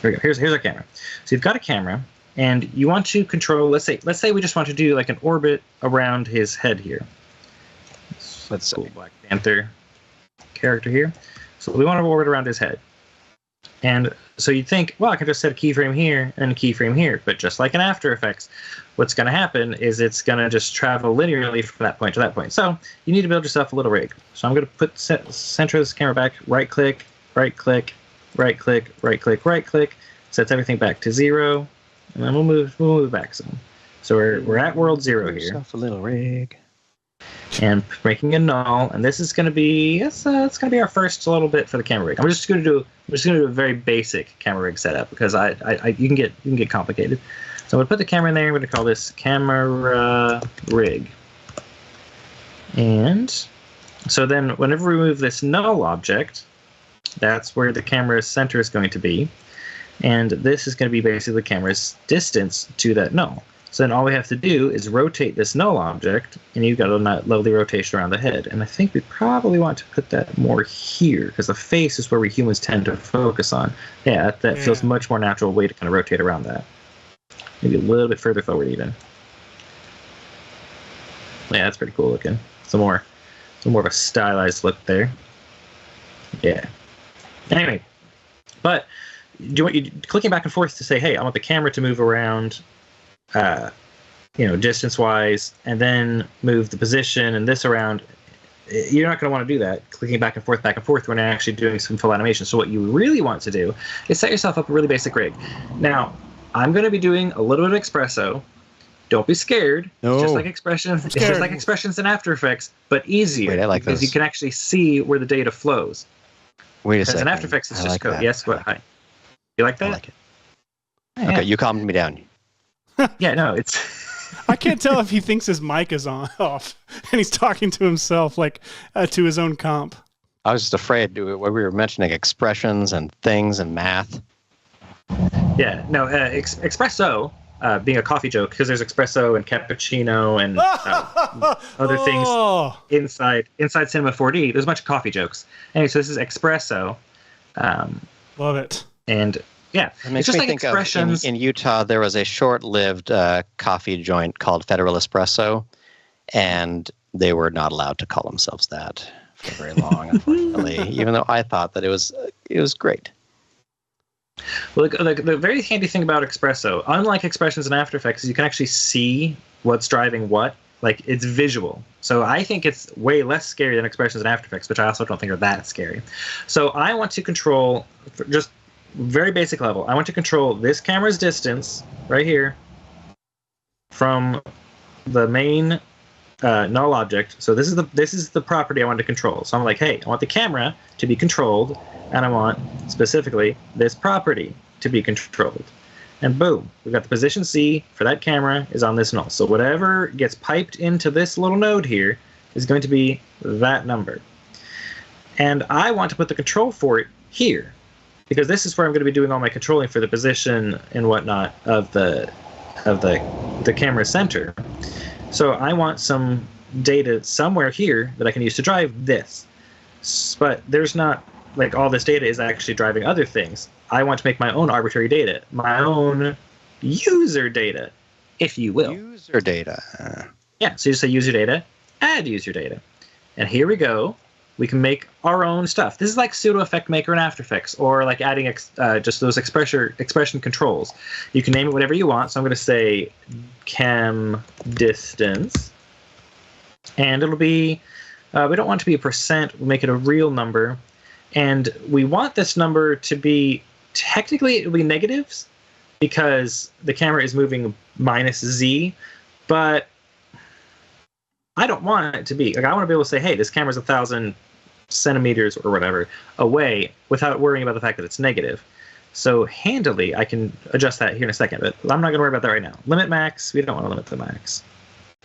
we go. Here's our camera. So you've got a camera, and you want to control. Let's say we just want to do like an orbit around his head here. Let's cool Black Panther character here. So we want to orbit around his head, and so you'd think, well, I can just set a keyframe here and a keyframe here. But just like in After Effects, what's going to happen is it's going to just travel linearly from that point to that point. So you need to build yourself a little rig. So I'm going to center this camera back, right click, right click, right click, right click, right click. Sets everything back to 0, and then we'll move back some. So we're at world 0 here. Yourself a little rig. And making a null, and this is going to be it's going to be our first little bit for the camera rig. I'm just going to do a very basic camera rig setup because you can get complicated. So I'm going to put the camera in there. I'm going to call this camera rig. And so then whenever we move this null object, that's where the camera's center is going to be. And this is going to be basically the camera's distance to that null. So then all we have to do is rotate this null object, and you've got a lovely rotation around the head. And I think we probably want to put that more here, because the face is where we humans tend to focus on. Yeah, that feels much more natural way to kind of rotate around that. Maybe a little bit further forward even. Yeah, that's pretty cool looking. Some more of a stylized look there. Yeah. Anyway, but do you want you clicking back and forth to say, hey, I want the camera to move around, distance-wise, and then move the position and this around. You're not going to want to do that, clicking back and forth when you're actually doing some full animation. So what you really want to do is set yourself up a really basic rig. Now, I'm going to be doing a little bit of espresso. Don't be scared. No. It's just like expressions. It's just like expressions in After Effects, but easier. Wait, I like because this. You can actually see where the data flows. Wait a second. In After Effects, it's just like code. that. Yes, what? Hi. You like that? I like it. Yeah. Okay, you calmed me down. Yeah, no, it's. I can't tell if he thinks his mic is off and he's talking to himself, like to his own comp. I was just afraid when we were mentioning expressions and things and math. Yeah, no, espresso being a coffee joke, because there's espresso and cappuccino and other things inside Cinema 4D. There's a bunch of coffee jokes. Anyway, so this is espresso. Love it. And yeah, It makes it's just me like think expressions. of in Utah, there was a short-lived coffee joint called Federal Espresso, and they were not allowed to call themselves that for very long, unfortunately, even though I thought that it was great. Well, the very handy thing about espresso, unlike expressions in After Effects, is you can actually see what's driving what. Like, it's visual. So I think it's way less scary than expressions in After Effects, which I also don't think are that scary. So I want to control, just very basic level, I want to control this camera's distance right here from the main null object. So this is the property I want to control. So I'm like, hey, I want the camera to be controlled, and I want specifically this property to be controlled. And boom, we've got the position C for that camera is on this null. So whatever gets piped into this little node here is going to be that number. And I want to put the control for it here, because this is where I'm going to be doing all my controlling for the position and whatnot of the camera center. So I want some data somewhere here that I can use to drive this. But there's not, like, all this data is actually driving other things. I want to make my own arbitrary data, my own user data, if you will. User data. Yeah, so you just say user data, add user data. And here we go. We can make our own stuff. This is like pseudo effect maker in After Effects, or like adding just those expression controls. You can name it whatever you want. So I'm going to say cam distance, and it'll be, we don't want it to be a percent, we'll make it a real number. And we want this number to be, technically it'll be negatives because the camera is moving minus Z, but I don't want it to be, like, I want to be able to say, hey, this camera's 1,000 centimeters or whatever away without worrying about the fact that it's negative. So handily, I can adjust that here in a second, but I'm not going to worry about that right now. Limit max, we don't want to limit the max.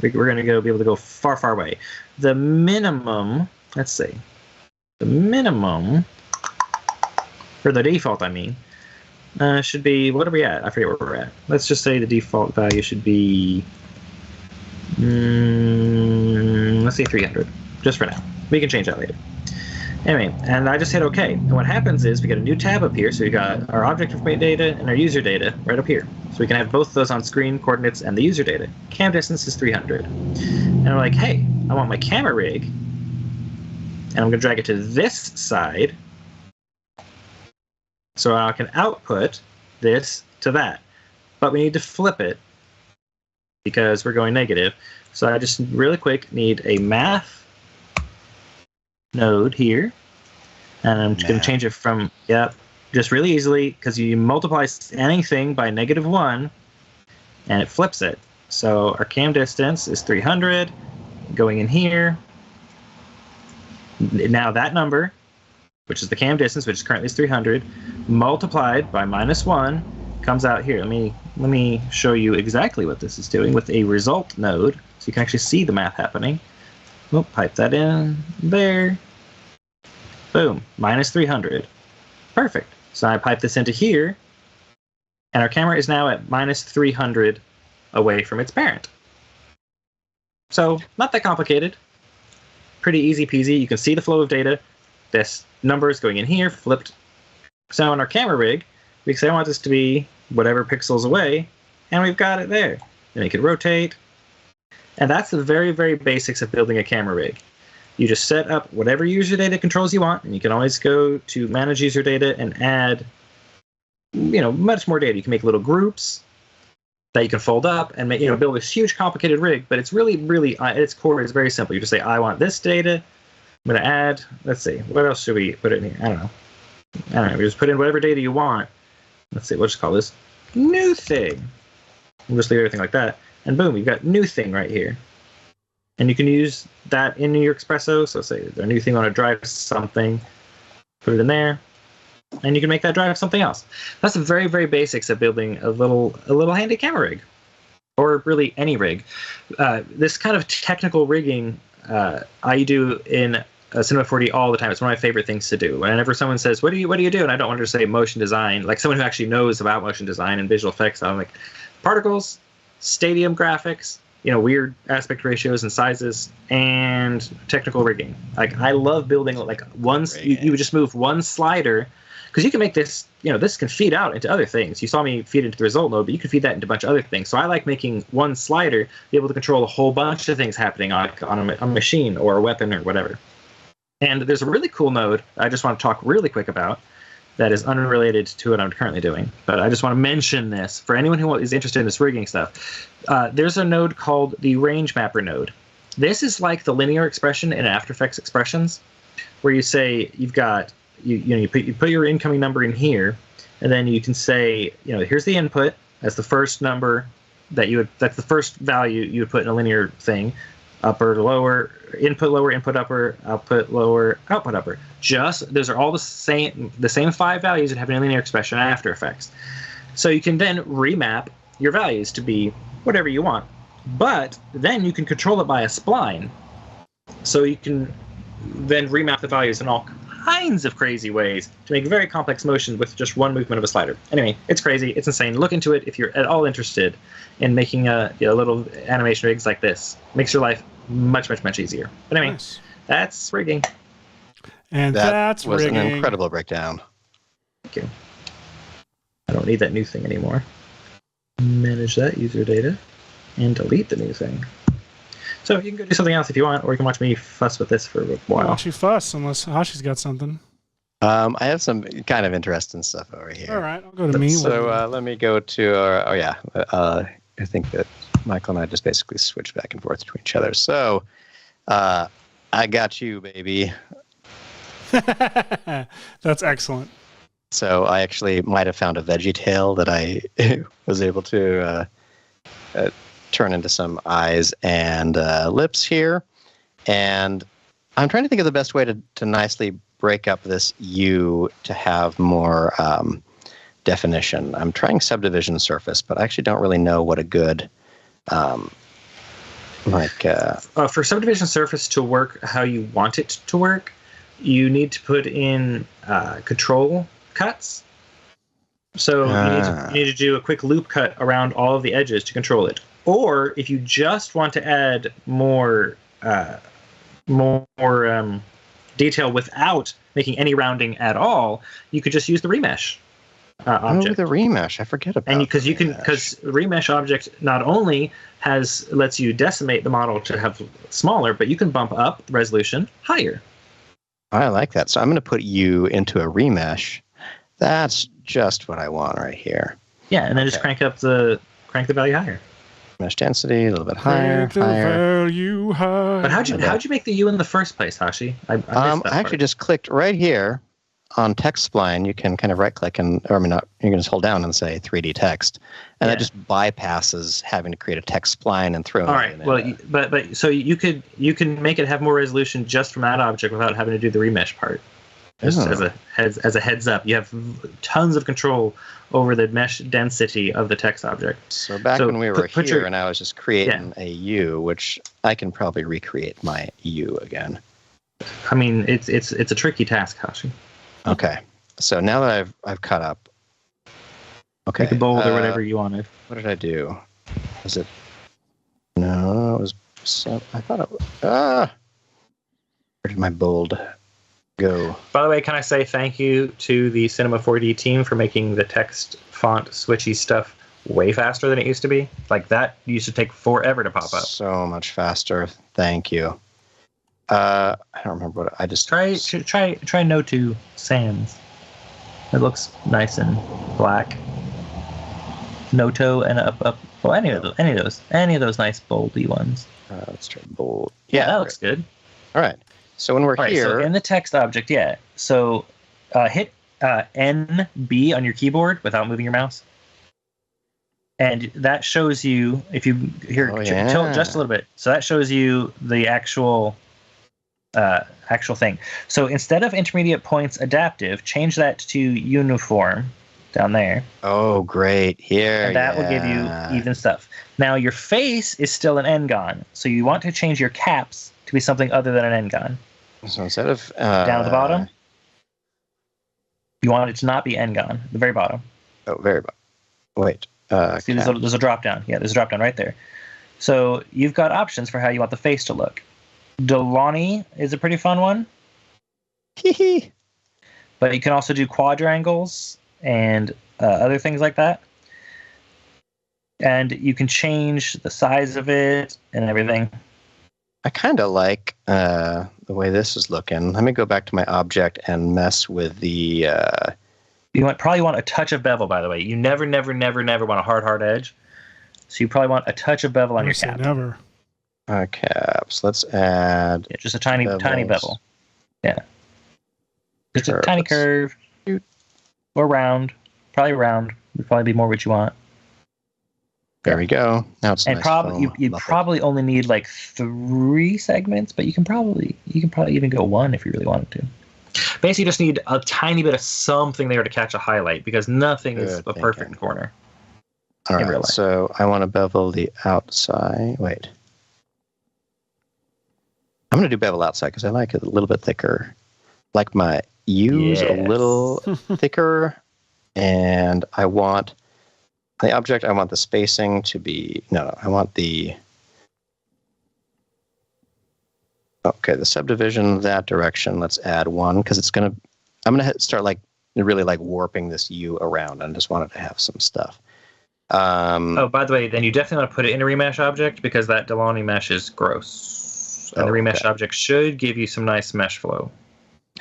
We're going to be able to go far, far away. The minimum, let's see, the minimum, or the default, I mean, should be, what are we at? I forget where we're at. Let's just say the default value should be, let's say 300, just for now. We can change that later. Anyway, and I just hit OK. And what happens is we get a new tab up here. So we got our object information data and our user data right up here. So we can have both of those on screen, coordinates, and the user data. Cam distance is 300. And we're like, hey, I want my camera rig. And I'm going to drag it to this side. So I can output this to that. But we need to flip it because we're going negative. So I just really quick need a math node here, and I'm just going to change it from, just really easily, because you multiply anything by -1 and it flips it. So our cam distance is 300 going in here. Now that number, which is the cam distance, which is currently is 300, multiplied by -1 comes out here. Let me show you exactly what this is doing with a result node so you can actually see the math happening. We'll pipe that in there. Boom, -300. Perfect. So I pipe this into here, and our camera is now at -300 away from its parent. So not that complicated. Pretty easy peasy. You can see the flow of data. This number is going in here, flipped. So on our camera rig, we say I want this to be whatever pixels away, and we've got it there. Then we can rotate. And that's the very, very basics of building a camera rig. You just set up whatever user data controls you want, and you can always go to manage user data and add, much more data. You can make little groups that you can fold up and build this huge complicated rig, but it's really, really, at its core, it's very simple. You just say, I want this data. I'm going to add, let's see, what else should we put in here? I don't know. You just put in whatever data you want. Let's see, we'll just call this new thing. We'll just leave everything like that. And boom, you've got new thing right here. And you can use that in your Espresso. So say the new thing on a drive something, put it in there, and you can make that drive something else. That's the very, very basics of building a little handy camera rig, or really any rig. This kind of technical rigging I do in Cinema 4D all the time. It's one of my favorite things to do. Whenever someone says, what do you do? And I don't want to say motion design, like someone who actually knows about motion design and visual effects, I'm like, particles, stadium graphics, weird aspect ratios and sizes, and technical rigging. Like, I love building, like, you would just move one slider, because you can make this, this can feed out into other things. You saw me feed into the result node, but you can feed that into a bunch of other things. So I like making one slider, be able to control a whole bunch of things happening on a machine or a weapon or whatever. And there's a really cool node I just want to talk really quick about that is unrelated to what I'm currently doing. But I just want to mention this for anyone who is interested in this rigging stuff. There's a node called the range mapper node. This is like the linear expression in After Effects expressions, where you say you've got, you put your incoming number in here, and then you can say, here's the input as the first number that's the first value you would put in a linear thing. Upper to lower, input upper, output lower, output upper. Those are all the same 5 values that have a linear expression in After Effects. So you can then remap your values to be whatever you want. But then you can control it by a spline. So you can then remap the values in all kinds of crazy ways to make very complex motion with just one movement of a slider. Anyway, it's crazy. It's insane. Look into it if you're at all interested in making a little animation rigs like this. Makes your life much, much, much easier. But anyway, Nice. That's rigging. And that's was rigging. an incredible breakdown. Thank you. I don't need that new thing anymore. manage that user data and delete the new thing. So you can go do something else if you want, or you can watch me fuss with this for a while. Why don't you fuss unless Hashi's got something? I have some kind of interesting stuff over here. All right, I'll go to me. So let me go to I think that Michael and I just basically switched back and forth between each other. So I got you, baby. That's excellent. So I actually might have found a veggie tail that I was able to turn into some eyes and lips here. And I'm trying to think of the best way to nicely break up this U to have more definition. I'm trying subdivision surface, but I actually don't really know what a good for subdivision surface to work how you want it to work, you need to put in control cuts. So you need to do a quick loop cut around all of the edges to control it. Or if you just want to add more detail without making any rounding at all, you could just use the remesh object. Oh, the remesh. I forget about. And because remesh object not only lets you decimate the model to have smaller, but you can bump up the resolution higher. I like that. So I'm going to put you into a remesh. That's just what I want right here. Yeah, and then just crank the value higher. Mesh density a little bit higher. Value high. But how'd you make the U in the first place, Hashi? I actually just clicked right here on text spline. You can kind of right click you can just hold down and say 3D text, and that just bypasses having to create a text spline and throw. All right. But so you can make it have more resolution just from that object without having to do the remesh part. Just as a heads up, you have tons of control over the mesh density of the text object. So when we were here, and I was just creating a U, which I can probably recreate my U again. I mean, it's a tricky task, Hashi. Okay, so now that I've cut up, okay, make it bold or whatever you wanted. What did I do? Was it? No, it was. I thought it was. Where did my bold go? By the way, can I say thank you to the Cinema 4D team for making the text font switchy stuff way faster than it used to be? Like that used to take forever to pop up. So much faster. Thank you. I don't remember what I just try No 2 Sans. It looks nice and black. Noto and up. Well, any of those nice boldy ones. Let's try bold. Yeah, that looks good. All right. So when we're here, so in the text object, So hit NB on your keyboard without moving your mouse, and that shows you if you tilt just a little bit. So that shows you the actual thing. So instead of intermediate points adaptive, change that to uniform down there. Oh, great. Here. And that will give you even stuff. Now your face is still an n-gon, so you want to change your caps to be something other than an n-gon. So instead of down at the bottom, you want it to not be n-gon, the very bottom. Oh, very bottom. Wait. See, there's a drop down. Yeah, there's a drop down right there. So you've got options for how you want the face to look. Delani is a pretty fun one. But you can also do quadrangles and other things like that. And you can change the size of it and everything. I kind of like the way this is looking. Let me go back to my object and mess with the... You probably want a touch of bevel, by the way. You never want a hard edge. So you probably want a touch of bevel on your cap. Never. Caps. Let's add... Yeah, just a tiny bevel. Yeah. Just a tiny curve. Or round. Probably round. Would probably be more what you want. There we go. Now it's and nice you probably only need like 3 segments, but you can probably even go 1 if you really wanted to. Basically, you just need a tiny bit of something there to catch a highlight because nothing is a perfect corner. All right. So I want to bevel the outside. Wait. I'm going to do bevel outside because I like it a little bit thicker. Like my U's a little thicker, and I want the object. I want the spacing to be I want the the subdivision that direction. Let's add 1 because I'm gonna start really warping this U around. I just wanted to have some stuff. Oh, by the way, then you definitely want to put it in a remesh object because that Delaunay mesh is gross. And the remesh object should give you some nice mesh flow.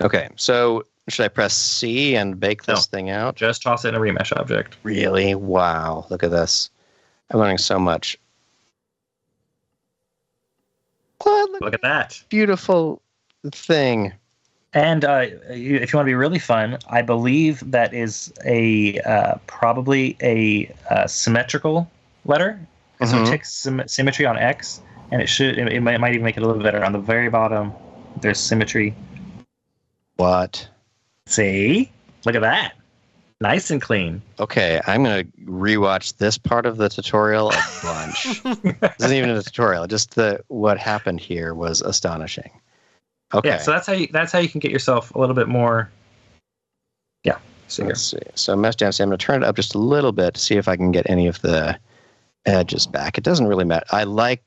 Okay, so should I press C and bake this thing out? Just toss it in a remesh object. Really? Wow, look at this. I'm learning so much. What? Look at that. Beautiful thing. And if you want to be really fun, I believe that is probably a symmetrical letter. So it takes symmetry on X, and it might even make it a little better. On the very bottom, there's symmetry. What? See? Look at that. Nice and clean. Okay, I'm going to rewatch this part of the tutorial a bunch. This isn't even a tutorial. Just what happened here was astonishing. Okay. Yeah, so that's how you can get yourself a little bit more. Yeah. So let's see. So mesh density, I'm going to turn it up just a little bit to see if I can get any of the edges back. It doesn't really matter. I like.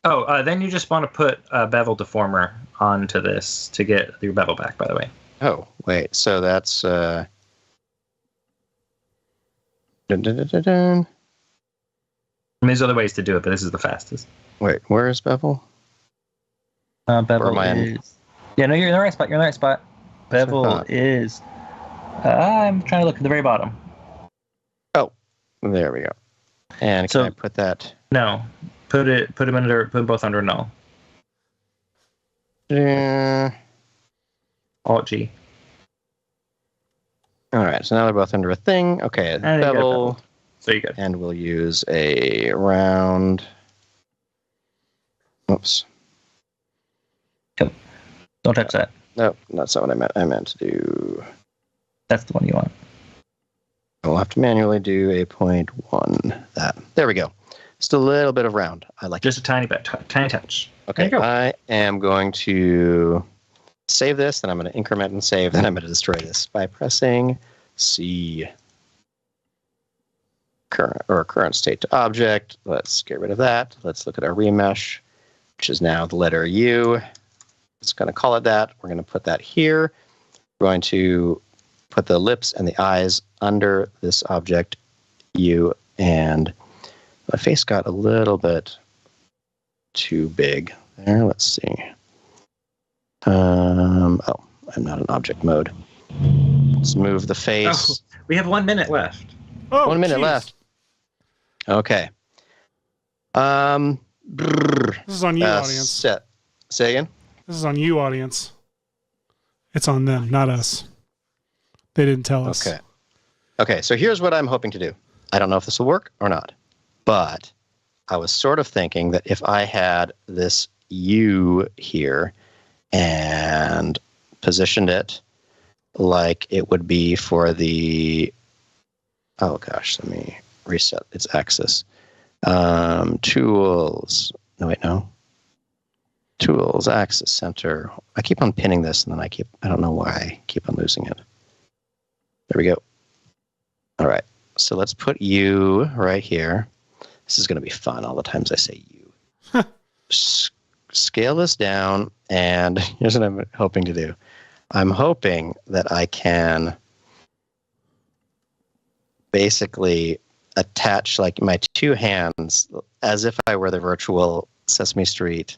Oh, then you just want to put a bevel deformer onto this to get your bevel back. By the way. Oh wait. So that's. Dun, dun, dun, dun, dun. I mean, there's other ways to do it, but this is the fastest. Wait, where is bevel? Bevel is. Yeah, no, you're in the right spot. You're in the right spot. Bevel is. I'm trying to look at the very bottom. Oh, there we go. And can I put that? No, put them both under null. Alt G. All right, so now they're both under a thing. Okay, bevel. So you good. And we'll use a round. Oops. Don't touch that. No, that's not what I meant. I meant to do. That's the one you want. I'll have to manually do a 0.1. That. There we go. Just a little bit of round. I like just a tiny bit, tiny touch. Okay, I am going to save this, then I'm going to increment and save, then I'm going to destroy this by pressing C. Current state to object. Let's get rid of that. Let's look at our remesh, which is now the letter U. It's going to call it that. We're going to put that here. We're going to put the lips and the eyes under this object U, and my face got a little too big there. Let's see. I'm not in object mode. Let's move the face. Oh, we have 1 minute left. Oh, 1 minute left. Okay. This is on you, audience. Say again? This is on you, audience. It's on them, not us. They didn't tell us. Okay, so here's what I'm hoping to do. I don't know if this will work or not, but I was sort of thinking that if I had this U here and positioned it like it would be for the... Oh, gosh, let me reset its axis. Tools. No. Tools, axis, center. I keep on pinning this, and then I don't know why I keep on losing it. There we go. All right. So let's put U right here. This is going to be fun all the times I say U. Scale this down, and here's what I'm hoping to do. I'm hoping that I can basically attach like my two hands as if I were the virtual Sesame Street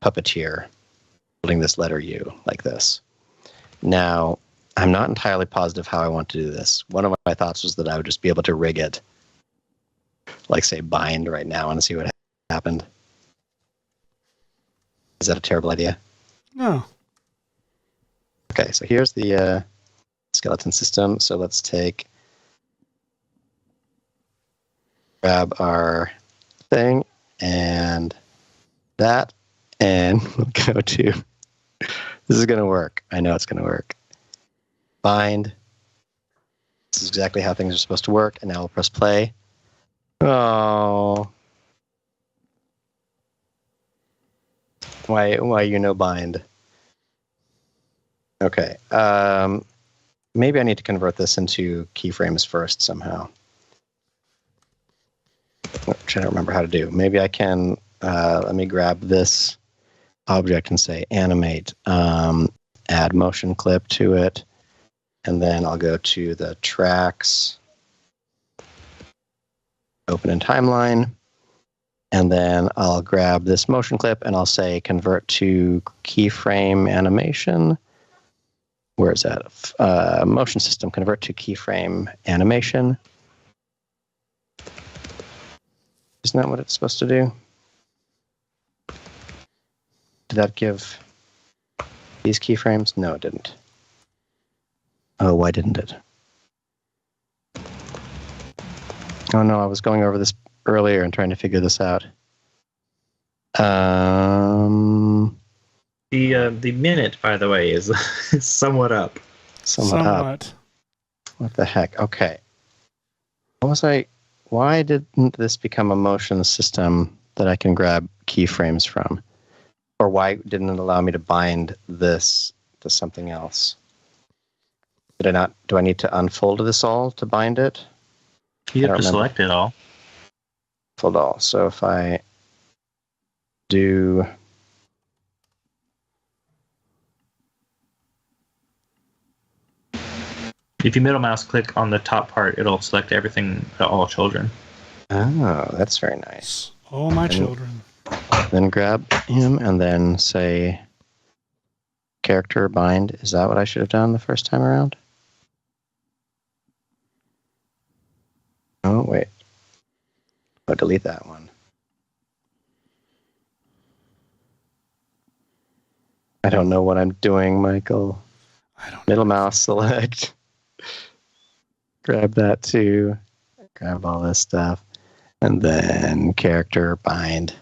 puppeteer holding this letter U like this. Now, I'm not entirely positive how I want to do this. One of my thoughts was that I would just be able to rig it, like say bind right now and see what happened. Is that a terrible idea? No. Okay, so here's the skeleton system. So let's grab our thing and that, and we'll go to, this is going to work. I know it's going to work. Bind. This is exactly how things are supposed to work. And now we'll press play. Oh. Why bind? Okay. Maybe I need to convert this into keyframes first somehow. Which I don't remember how to do. Maybe I can, let me grab this object and say animate, add motion clip to it. And then I'll go to the tracks. open in timeline. And then I'll grab this motion clip and I'll say convert to keyframe animation. Where is that? Motion system, convert to keyframe animation. Isn't that what it's supposed to do? Did that give these keyframes? No, it didn't. Oh, why didn't it? Oh no, I was going over this earlier and trying to figure this out. The minute, by the way, is somewhat up. Somewhat up. What the heck? Okay. Why didn't this become a motion system that I can grab keyframes from? Or why didn't it allow me to bind this to something else? Do I need to unfold this all to bind it? You have to select it all. Fold all. So if I do... If you middle mouse click on the top part, it'll select everything, all children. Oh, that's very nice. All my children. Then grab him and then say character bind. Is that what I should have done the first time around? Oh, wait. Oh, delete that one. I don't know what I'm doing, Michael. I don't know. Middle mouse select. Grab that too. Grab all this stuff. And then character bind.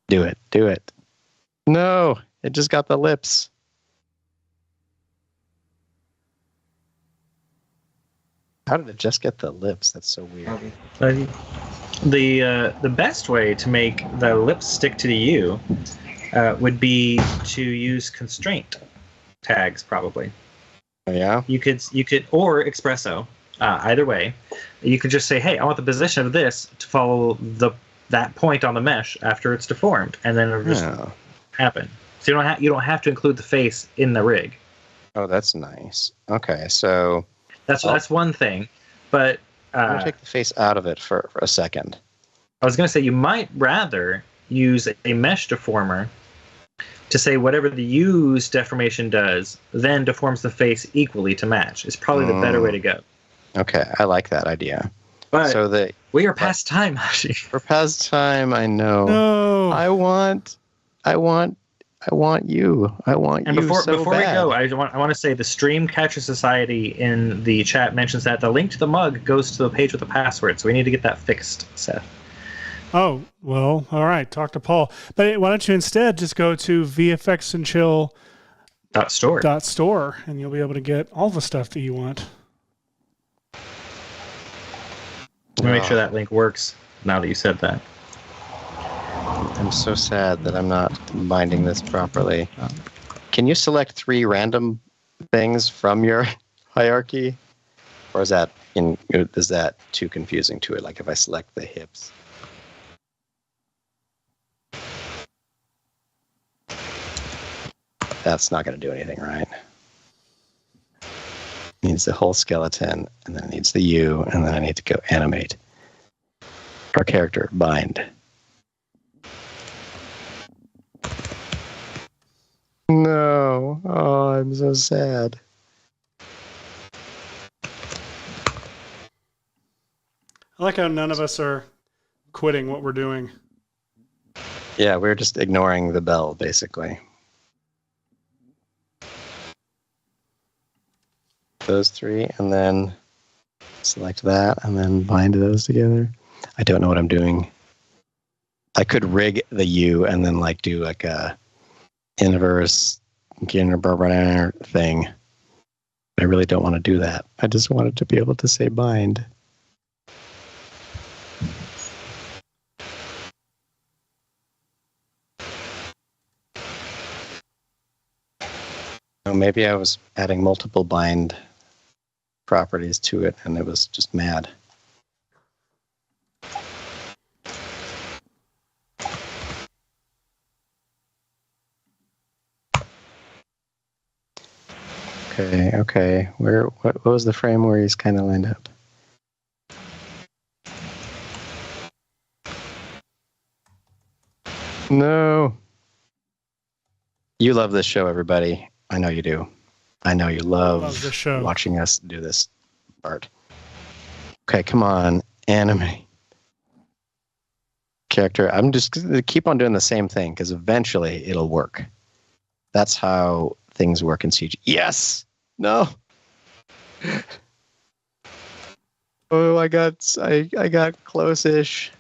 Do it. Do it. No, it just got the lips. How did it just get the lips? That's so weird. The best way to make the lips stick to the U would be to use constraint tags, probably. Oh, yeah? You could or espresso. Either way, you could just say, "Hey, I want the position of this to follow that point on the mesh after it's deformed," and then it'll just happen. So you don't have to include the face in the rig. Oh, that's nice. Okay, so that's one thing, but I'm gonna take the face out of it for a second. I was gonna say you might rather use a mesh deformer to say whatever the U's deformation does, then deforms the face equally to match. It's probably the better way to go. Okay, I like that idea. But so we are past time, Hashi. We're past time. I know. No. I want you. I want and you. Before bad. we go, I want to say the Stream Catcher Society in the chat mentions that the link to the mug goes to the page with the password, so we need to get that fixed, Seth. Oh, well, all right. Talk to Paul. But why don't you instead just go to vfxandchill.store and you'll be able to get all the stuff that you want. Let me make sure that link works now that you said that. I'm so sad that I'm not binding this properly. Can you select 3 random things from your hierarchy? Or is that too confusing to it? Like if I select the hips. That's not going to do anything, right? It needs the whole skeleton, and then it needs the U, and then I need to go animate. Our character, bind. No. Oh, I'm so sad. I like how none of us are quitting what we're doing. Yeah, we're just ignoring the bell, basically. Those 3, and then select that, and then bind those together. I don't know what I'm doing. I could rig the U and then do like a inverse thing. I really don't want to do that. I just wanted to be able to say bind. Oh, maybe I was adding multiple bind properties to it and it was just mad. Okay. What was the frame where he's kind of lined up? No. You love this show, everybody. I know you do. I know you love this show. watching us do this part. Okay, come on. Anime. Character. I'm just going to keep on doing the same thing because eventually it'll work. That's how things work in CG. Yes! No! Oh, I got close-ish.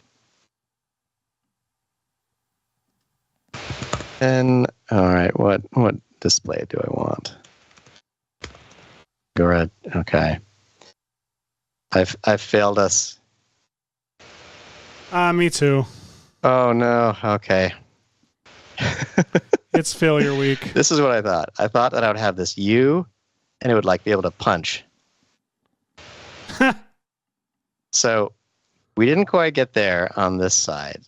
And all right, what display do I want? Go ahead. Okay. I've failed us. Me too. Oh no. Okay. It's failure week. This is what I thought. I thought that I would have this U, and it would like be able to punch. So we didn't quite get there on this side.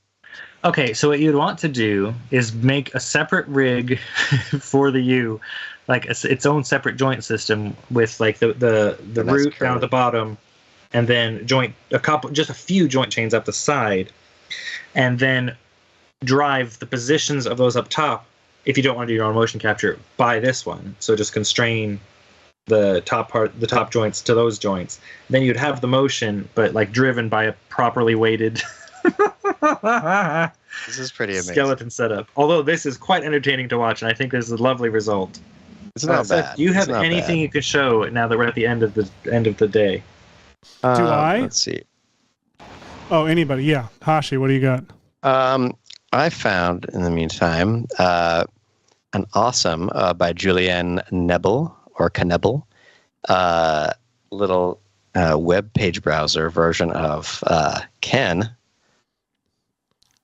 Okay, so what you'd want to do is make a separate rig for the U, like its own separate joint system with like the root down at the bottom, and then just a few joint chains up the side, and then drive the positions of those up top. If you don't want to do your own motion capture, by this one. So just constrain the top joints to those joints. Then you'd have the motion, but like driven by a properly weighted. This is pretty amazing. Skeleton setup. Although this is quite entertaining to watch, and I think this is a lovely result. It's not bad. Do you have anything you could show now that we're at the end of the day? Do I? Let's see. Oh, anybody? Yeah, Hashi, what do you got? I found in the meantime an awesome by Julianne Nebel or Knebel little web page browser version of Ken,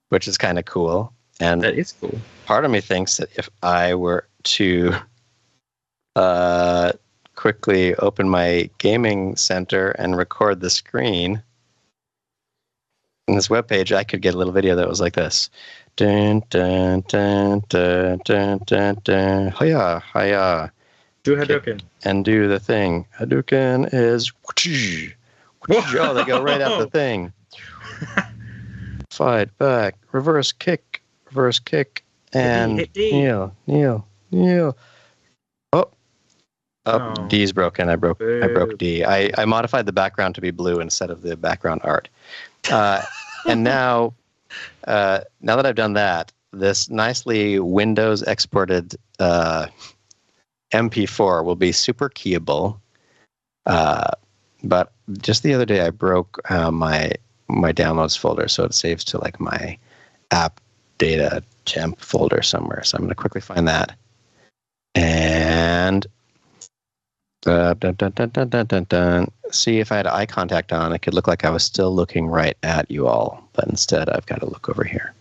which is kind of cool. And that is cool. Part of me thinks that if I were to quickly open my gaming center and record the screen in this webpage, I could get a little video that was like this. Dun, dun, dun, dun, dun, dun, dun. Hiya, hiya. Do Hadouken. And do the thing. Hadouken is... Oh, they go right at the thing. Fight back. Reverse kick. And kneel. Oh, D's broken. I broke D. I modified the background to be blue instead of the background art. And now that I've done that, this nicely Windows exported MP4 will be super keyable. But just the other day, I broke my downloads folder, so it saves to like my app data temp folder somewhere. So I'm going to quickly find that. And see if I had eye contact on, it could look like I was still looking right at you all, but instead I've got to look over here.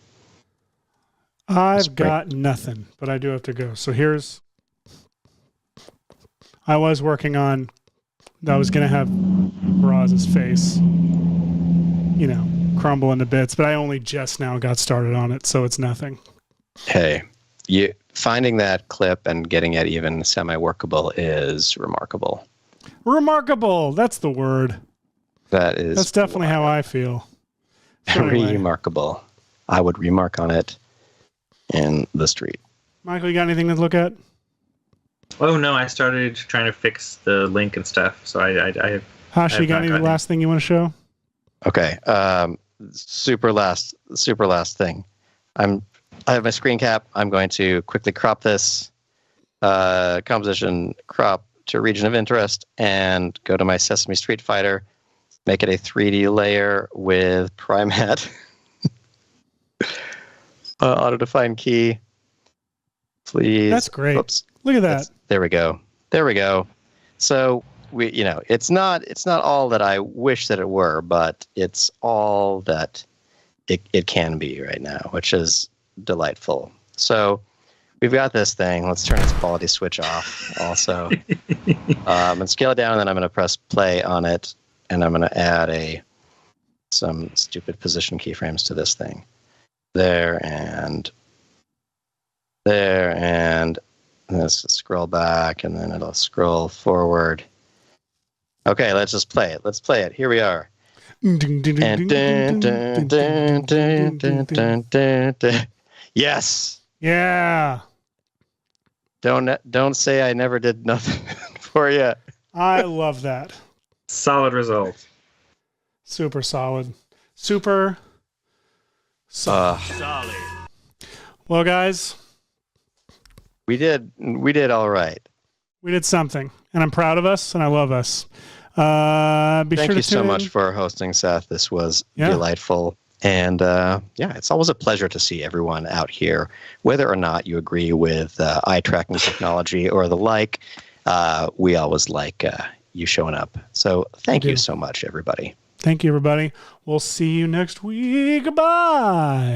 I've got nothing, but I do have to go. So I was working on, I was going to have Raz's face, crumble into bits, but I only just now got started on it, so it's nothing. Hey, finding that clip and getting it even semi-workable is remarkable. Remarkable. That's the word. That's definitely how I feel. So anyway. Remarkable. I would remark on it in the street. Michael, you got anything to look at? Oh no, I started trying to fix the link and stuff. So I Hashi, you got any last thing you want to show? Okay. Super last thing. I have my screen cap. I'm going to quickly crop this composition, crop to region of interest, and go to my Sesame Street Fighter, make it a 3D layer with Primat, auto-defined key. Please. That's great. Oops. Look at that. There we go. So it's not all that I wish that it were, but it's all that it can be right now, which is delightful. So we've got this thing. Let's turn its quality switch off also. And scale it down, and then I'm going to press play on it, and I'm going to add some stupid position keyframes to this thing. There, and let's scroll back, and then it'll scroll forward. Okay, let's just play it. Let's play it. Here we are. And Yes. Yeah. Don't say I never did nothing for you. I love that. Solid result. Super solid. Super solid. Well, guys, We did all right. we did something, and I'm proud of us, and I love us. Be Thank sure you to so tune much in. for hosting, Seth. This was Yeah. delightful. And it's always a pleasure to see everyone out here, whether or not you agree with eye tracking technology or the like. We always like you showing up. So thank you so much, everybody. Thank you, everybody. We'll see you next week. Bye.